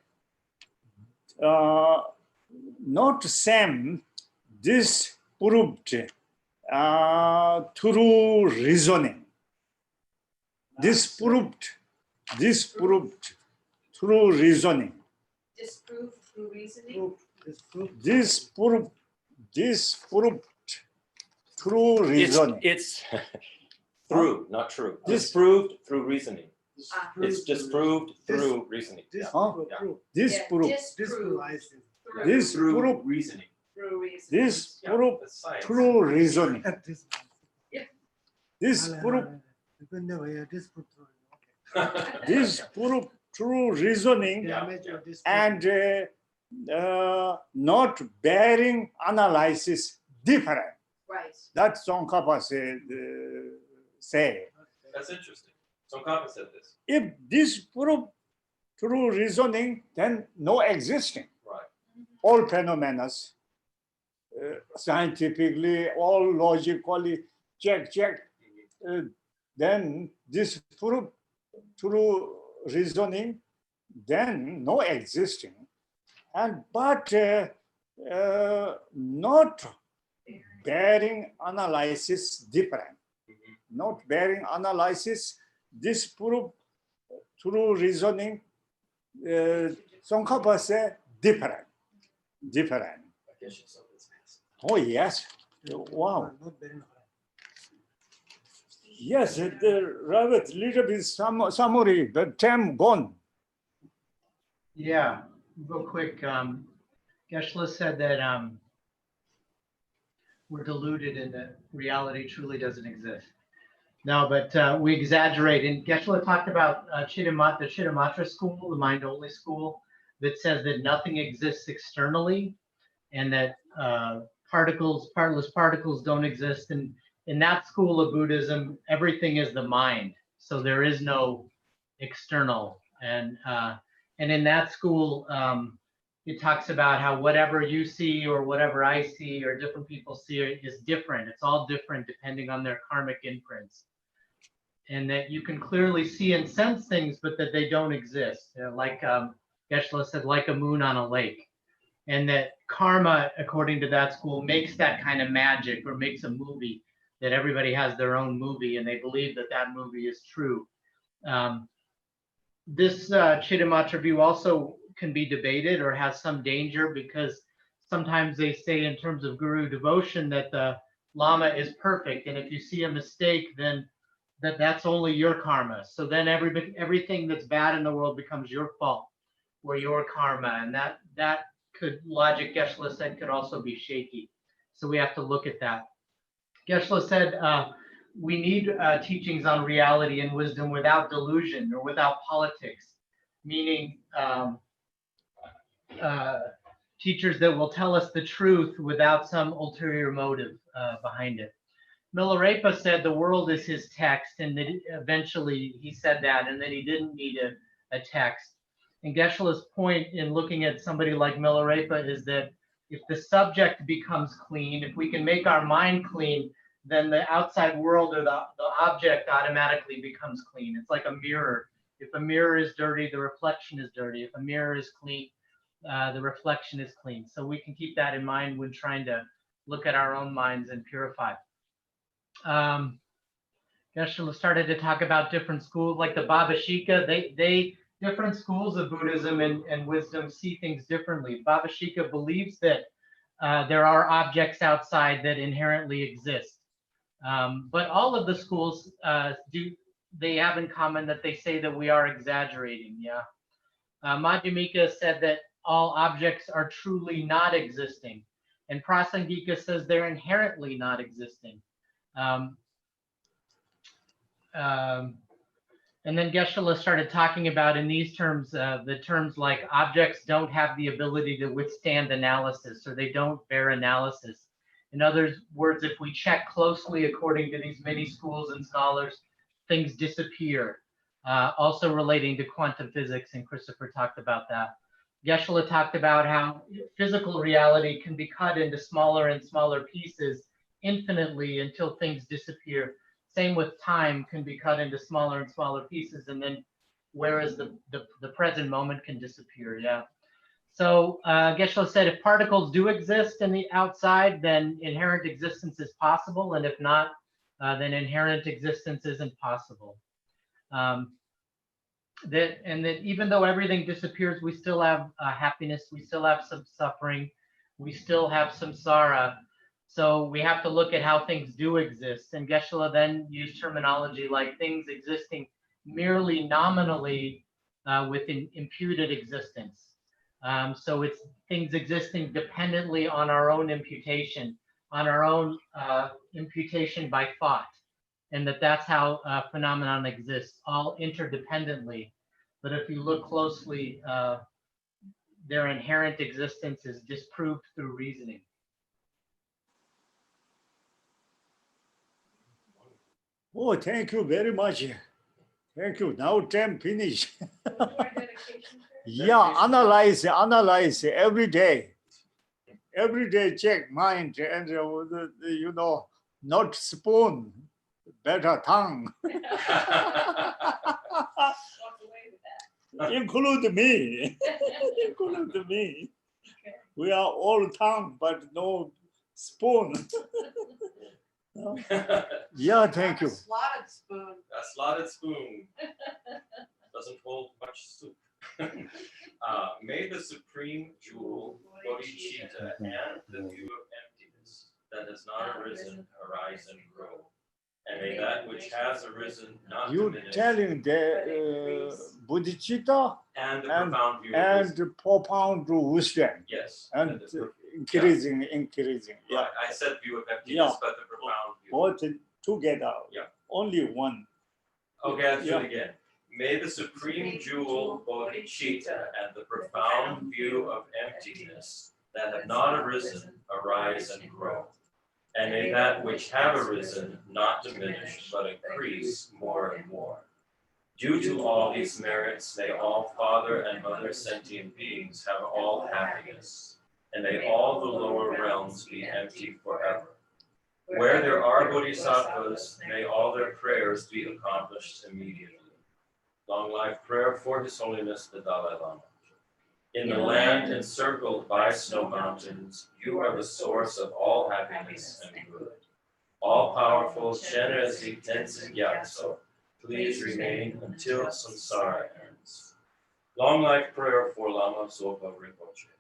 not same, this proved through reasoning. This proved through reasoning. Disproved through reasoning. This proved through reasoning. It's through, not true. This- Disproved through reasoning. It's Proof- disproved This- through reasoning. This Yeah. Huh? proof- Yeah. proof- This Yeah, proved disproved I see. through- this Through proved reasoning. through reasoning. this Yeah, proved That's science. through reasoning. This This proved proof. this proved through reasoning Damage or this and not bearing analysis different. Right. That's Tsongkhapa say. That's interesting. Tsongkhapa said this. If this proved through reasoning, then no existing. Right. All phenomena, scientifically, all logically, check. Then this proved through reasoning, then no existing, but not bearing analysis different. Not bearing analysis, this proved through reasoning, Tsongkhapa say different. I guess you saw this. Oh yes, wow. Not very nice. Yes, Rabbit, little bit summary, the term gone. Yeah, real quick. Geshe said that we're deluded and that reality truly doesn't exist. No, but we exaggerate. And Geshe talked about the Chittamatra school, the mind-only school, that says that nothing exists externally and that partless particles don't exist. And in that school of Buddhism, everything is the mind. So there is no external. And in that school, it talks about how whatever you see or whatever I see or different people see is different. It's all different depending on their karmic imprints. And that you can clearly see and sense things, but that they don't exist. Like Geshe said, like a moon on a lake. And that karma, according to that school, makes that kind of magic or makes a movie, that everybody has their own movie and they believe that that movie is true. This Chittamatra view also can be debated or has some danger because sometimes they say in terms of guru devotion that the Lama is perfect. And if you see a mistake, then that's only your karma. So then everything that's bad in the world becomes your fault or your karma. And that could, logic Geshe said, could also be shaky. So we have to look at that. Geshe said we need teachings on reality and wisdom without delusion or without politics, meaning teachers that will tell us the truth without some ulterior motive behind it. Milarepa said the world is his text, and that eventually he said that, and that he didn't need a text. And Geshe-la's point in looking at somebody like Milarepa is that if the subject becomes clean, if we can make our mind clean, then the outside world or the object automatically becomes clean. It's like a mirror. If a mirror is dirty, the reflection is dirty. If a mirror is clean, the reflection is clean. So we can keep that in mind when trying to look at our own minds and purify. Geshe started to talk about different schools, like the Babashika. They different schools of Buddhism and wisdom see things differently. Babashika believes that there are objects outside that inherently exist. But all of the schools they have in common that they say that we are exaggerating. Yeah. Madhyamika said that all objects are truly not existing. And Prasangika says they're inherently not existing. And then Geshe started talking about in these terms, the terms like objects don't have the ability to withstand analysis, or they don't bear analysis. In other words, if we check closely according to these many schools and scholars, things disappear. Also relating to quantum physics, and Christopher talked about that. Geshe talked about how physical reality can be cut into smaller and smaller pieces infinitely until things disappear. Same with time, can be cut into smaller and smaller pieces, and then whereas the present moment can disappear. Yeah. So Geshe said if particles do exist in the outside, then inherent existence is possible, and if not, then inherent existence isn't possible. That even though everything disappears, we still have happiness, we still have some suffering, we still have samsara. So we have to look at how things do exist. And Geshe then used terminology like things existing merely nominally with an imputed existence. So it's things existing dependently on our own imputation, on our own imputation by thought. And that's how phenomenon exists, all interdependently. But if you look closely, their inherent existence is disproved through reasoning. Oh, thank you very much. Thank you. Now time finished. Yeah, analyze every day. Every day check mind and you know, not spoon, better tongue. Include me. Include me. We are all tongue, but no spoon. No? Yeah, thank you. A slotted spoon. A slotted spoon doesn't hold much soup. May the supreme jewel, bodhicitta, and the view of emptiness that has not arisen arise and grow. And may that which has arisen not You diminish. telling the bodhicitta And the profound view of and wisdom. profound wisdom. Yes. And the increasing. Yeah. Right, I said view of emptiness, Yeah. but the profound view. Both together. Yeah. Only one. Okay, let's do Yeah. it again. May the supreme jewel, bodhicitta, and the profound view of emptiness that have not arisen arise and grow. And may that which have arisen not diminish, but increase more and more. Due to all these merits, may all father and mother sentient beings have all happiness, and may all the lower realms be empty forever. Where there are bodhisattvas, may all their prayers be accomplished immediately. Long life prayer for His Holiness the Dalai Lama. In the land encircled by snow mountains, you are the source of all happiness and good. All powerful Shenrezig Tenzin Gyatso, please remain until samsara ends. Long life prayer for Lama Soepa Rinpoche.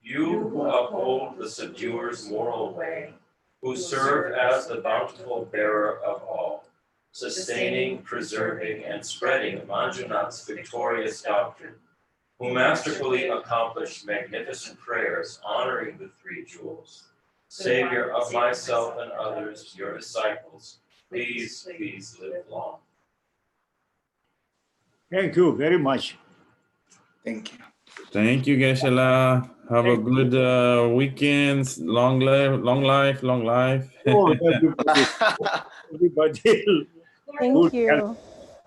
You who uphold the subduer's moral way, who serve as the bountiful bearer of all, sustaining, preserving, and spreading Manjunath's victorious doctrine, who masterfully accomplished magnificent prayers honoring the three jewels. Savior of myself and others, your disciples, please live long. Thank you very much. Thank you. Thank you, Geshe. Have a good weekend. Long life. Oh, everybody. Thank Good you. health,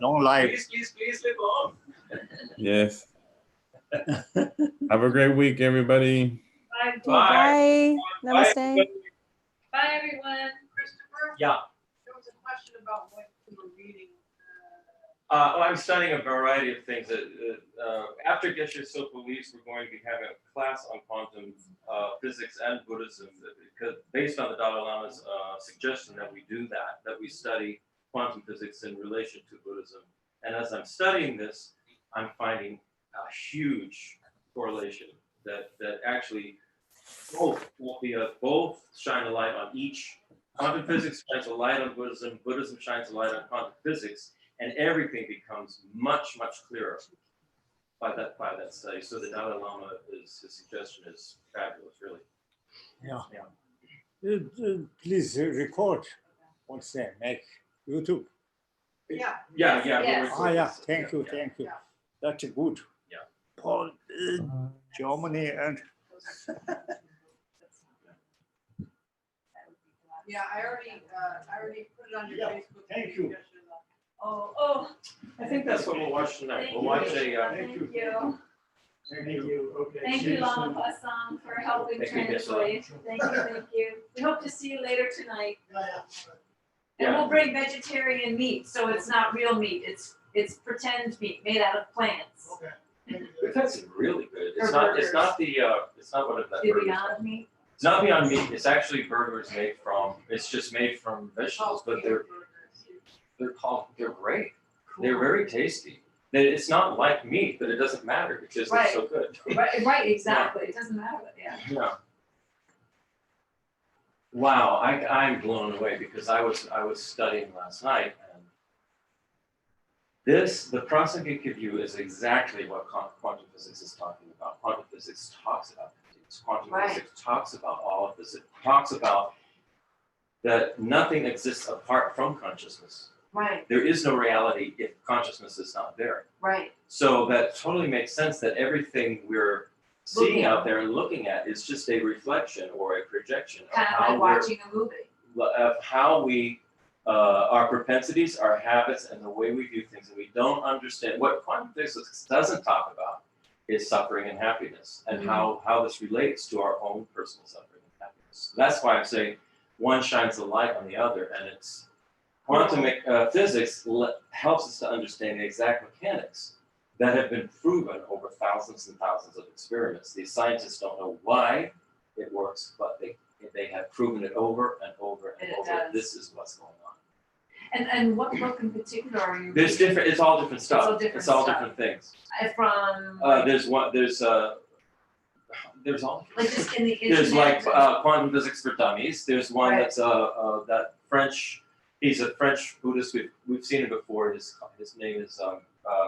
long life. Please live long. Yes. Have a great week, everybody. Bye. Bye. Namaste. Bye, everyone. Christopher? Yeah. There was a question about what you were reading. I'm studying a variety of things. After Geshe Soepa leaves, we're going to be having a class on quantum physics and Buddhism, because based on the Dalai Lama's suggestion that we do that we study quantum physics in relation to Buddhism. And as I'm studying this, I'm finding a huge correlation that actually both shine a light on each. Quantum physics shines a light on Buddhism, Buddhism shines a light on quantum physics, and everything becomes much clearer by that study. So the Dalai Lama his suggestion is fabulous, really. Yeah. Please record. What's that? Make YouTube. Yeah. Yeah, Yes. Yeah. Thank you. That's good. Yeah. Paul, Germany and Yeah, I already put it on your Yeah, Facebook. thank you. Oh, I think that's what we'll watch tonight. We'll watch a, thank you. thank you. Okay. Thank see you, soon. Lama for helping Thank you, translate. Thank you. We hope to see you later tonight. And Yeah. we'll bring vegetarian meat, so it's not real meat, it's pretend meat made out of plants. we've had some really good, Or burgers. it's not what is that The burger? Beyond Meat. It's not Beyond Meat, it's actually burgers made from, it's just made from vegetables, but they're great. They're very tasty. It's not like meat, but it doesn't matter because they're so good. Right, exactly, it doesn't matter, yeah. Yeah. Wow, I'm blown away because I was studying last night and the Prasangika view is exactly what quantum physics is talking about. Quantum physics talks about things. Quantum physics talks about all of this. It talks about that nothing exists apart from consciousness. Right, There is no reality if consciousness is not there. right. So that totally makes sense that everything we're seeing out there and looking at is just a reflection or a projection of Kind of how like we're watching a movie. of how we, our propensities, our habits, and the way we do things. And we don't understand what quantum physics doesn't talk about is suffering and happiness and how this relates to our own personal suffering and happiness. That's why I'm saying one shines a light on the other, and it's quantum physics helps us to understand the exact mechanics that have been proven over thousands and thousands of experiments. These scientists don't know why it works, but they have proven it over and over and over. does. This is what's going on. And what book in particular are you There's reading? different. It's all different stuff. all different It's all stuff. different things. From There's one. There's all. like just in the There's like internet. quantum physics for dummies. There's one Right. that's that French. He's a French Buddhist. We've seen him before. His name is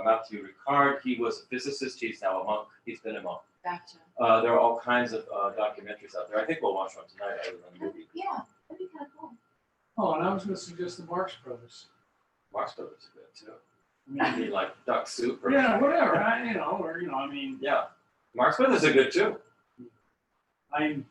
Mathieu Ricard. He was a physicist. He's now a monk. He's been a monk. Gotcha. There are all kinds of documentaries out there. I think we'll watch one tonight other than the movie. Yeah, that'd be kind of cool. Oh, and I was gonna suggest the Marx Brothers. Marx Brothers are good too. I I mean, mean, like duck soup or yeah, whatever, I mean, yeah. Marx Brothers are good too. I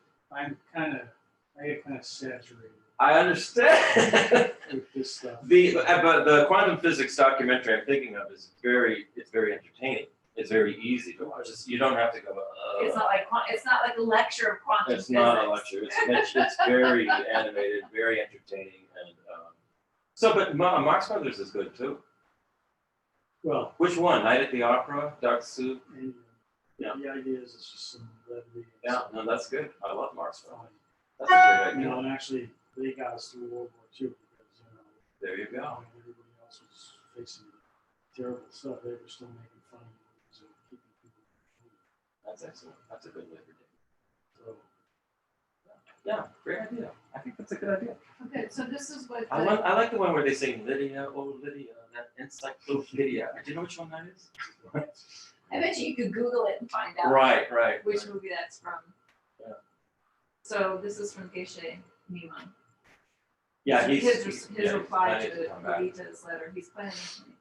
get kind of saturated I understand. with this stuff. But the quantum physics documentary I'm thinking of is very entertaining. It's very easy to watch. You don't have to go. It's not like a lecture of quantum It's physics. not a lecture. It's very animated, very entertaining, and But Marx Brothers is good too. Well, Which one? Night at the Opera, Duck Soup. and Yeah. the idea is it's just some levity. Yeah, no, that's good. I love Marx Fine. Brothers. That's a great You know, idea. and actually, they got us through World War II because, There you go. when everybody else was facing terrible stuff, they were still making fun of movies and keeping people moving. That's excellent. That's a good Labor Day. So, Yeah, great idea. I think that's a good idea. Okay, so this is what. I like the one where they sing Lydia, oh Lydia, that encyclopedia. Do you know which one that is? I bet you could Google it and find out Right. which movie that's from. Yeah. So this is from Geshe Miman. Yeah, His yeah, reply planning to come back. Levita's letter. He's planning to come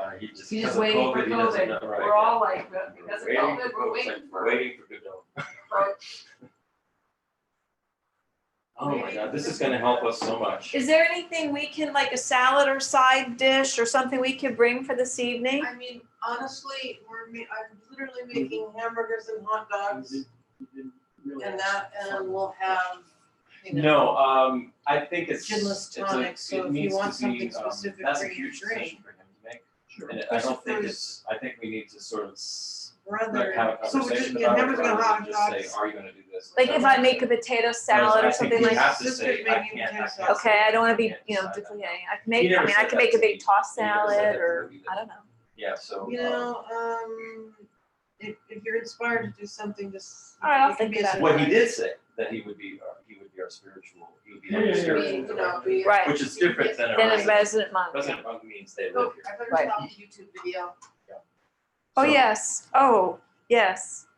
back. He's just He's because just of waiting for COVID, he doesn't know, COVID. right? We're all like, because of Waiting COVID, for we're COVID, waiting for. waiting for Godot. Oh my God, this is gonna help us so much. Is there anything we can, like a salad or side dish or something we could bring for this evening? I mean, honestly, I'm literally making hamburgers and hot dogs you didn't realize. and that, and we'll have, you know. No, I think it's. Ginless tonic, so if you want something specific That's for a you huge to drink. decision for him to make. Sure. And I don't Especially think for it's, I think we need to sort of Brother, have a so we're just, conversation yeah, about it, hamburgers and rather hot than just say, dogs. are you gonna do this? Like if I make a potato salad or something like You have to Just say, making I can't. potato salad. Okay, I don't wanna be, can't you know, decide that. duplicating. I can He make, never I mean, I said can that make to a big me. tossed He never said salad that to or, me either. I don't know. Yeah, so. You know, if you're inspired to do something, just. All right, I'll it can think be a about it. What he did say, that he would be our spiritual, he would be our Yeah. spiritual. You know, be. Right. Which is different than a Then a resident. resident monk. Resident monk means they Oh, live here. I better Right. stop the YouTube video. Oh, So- yes. Oh, yes.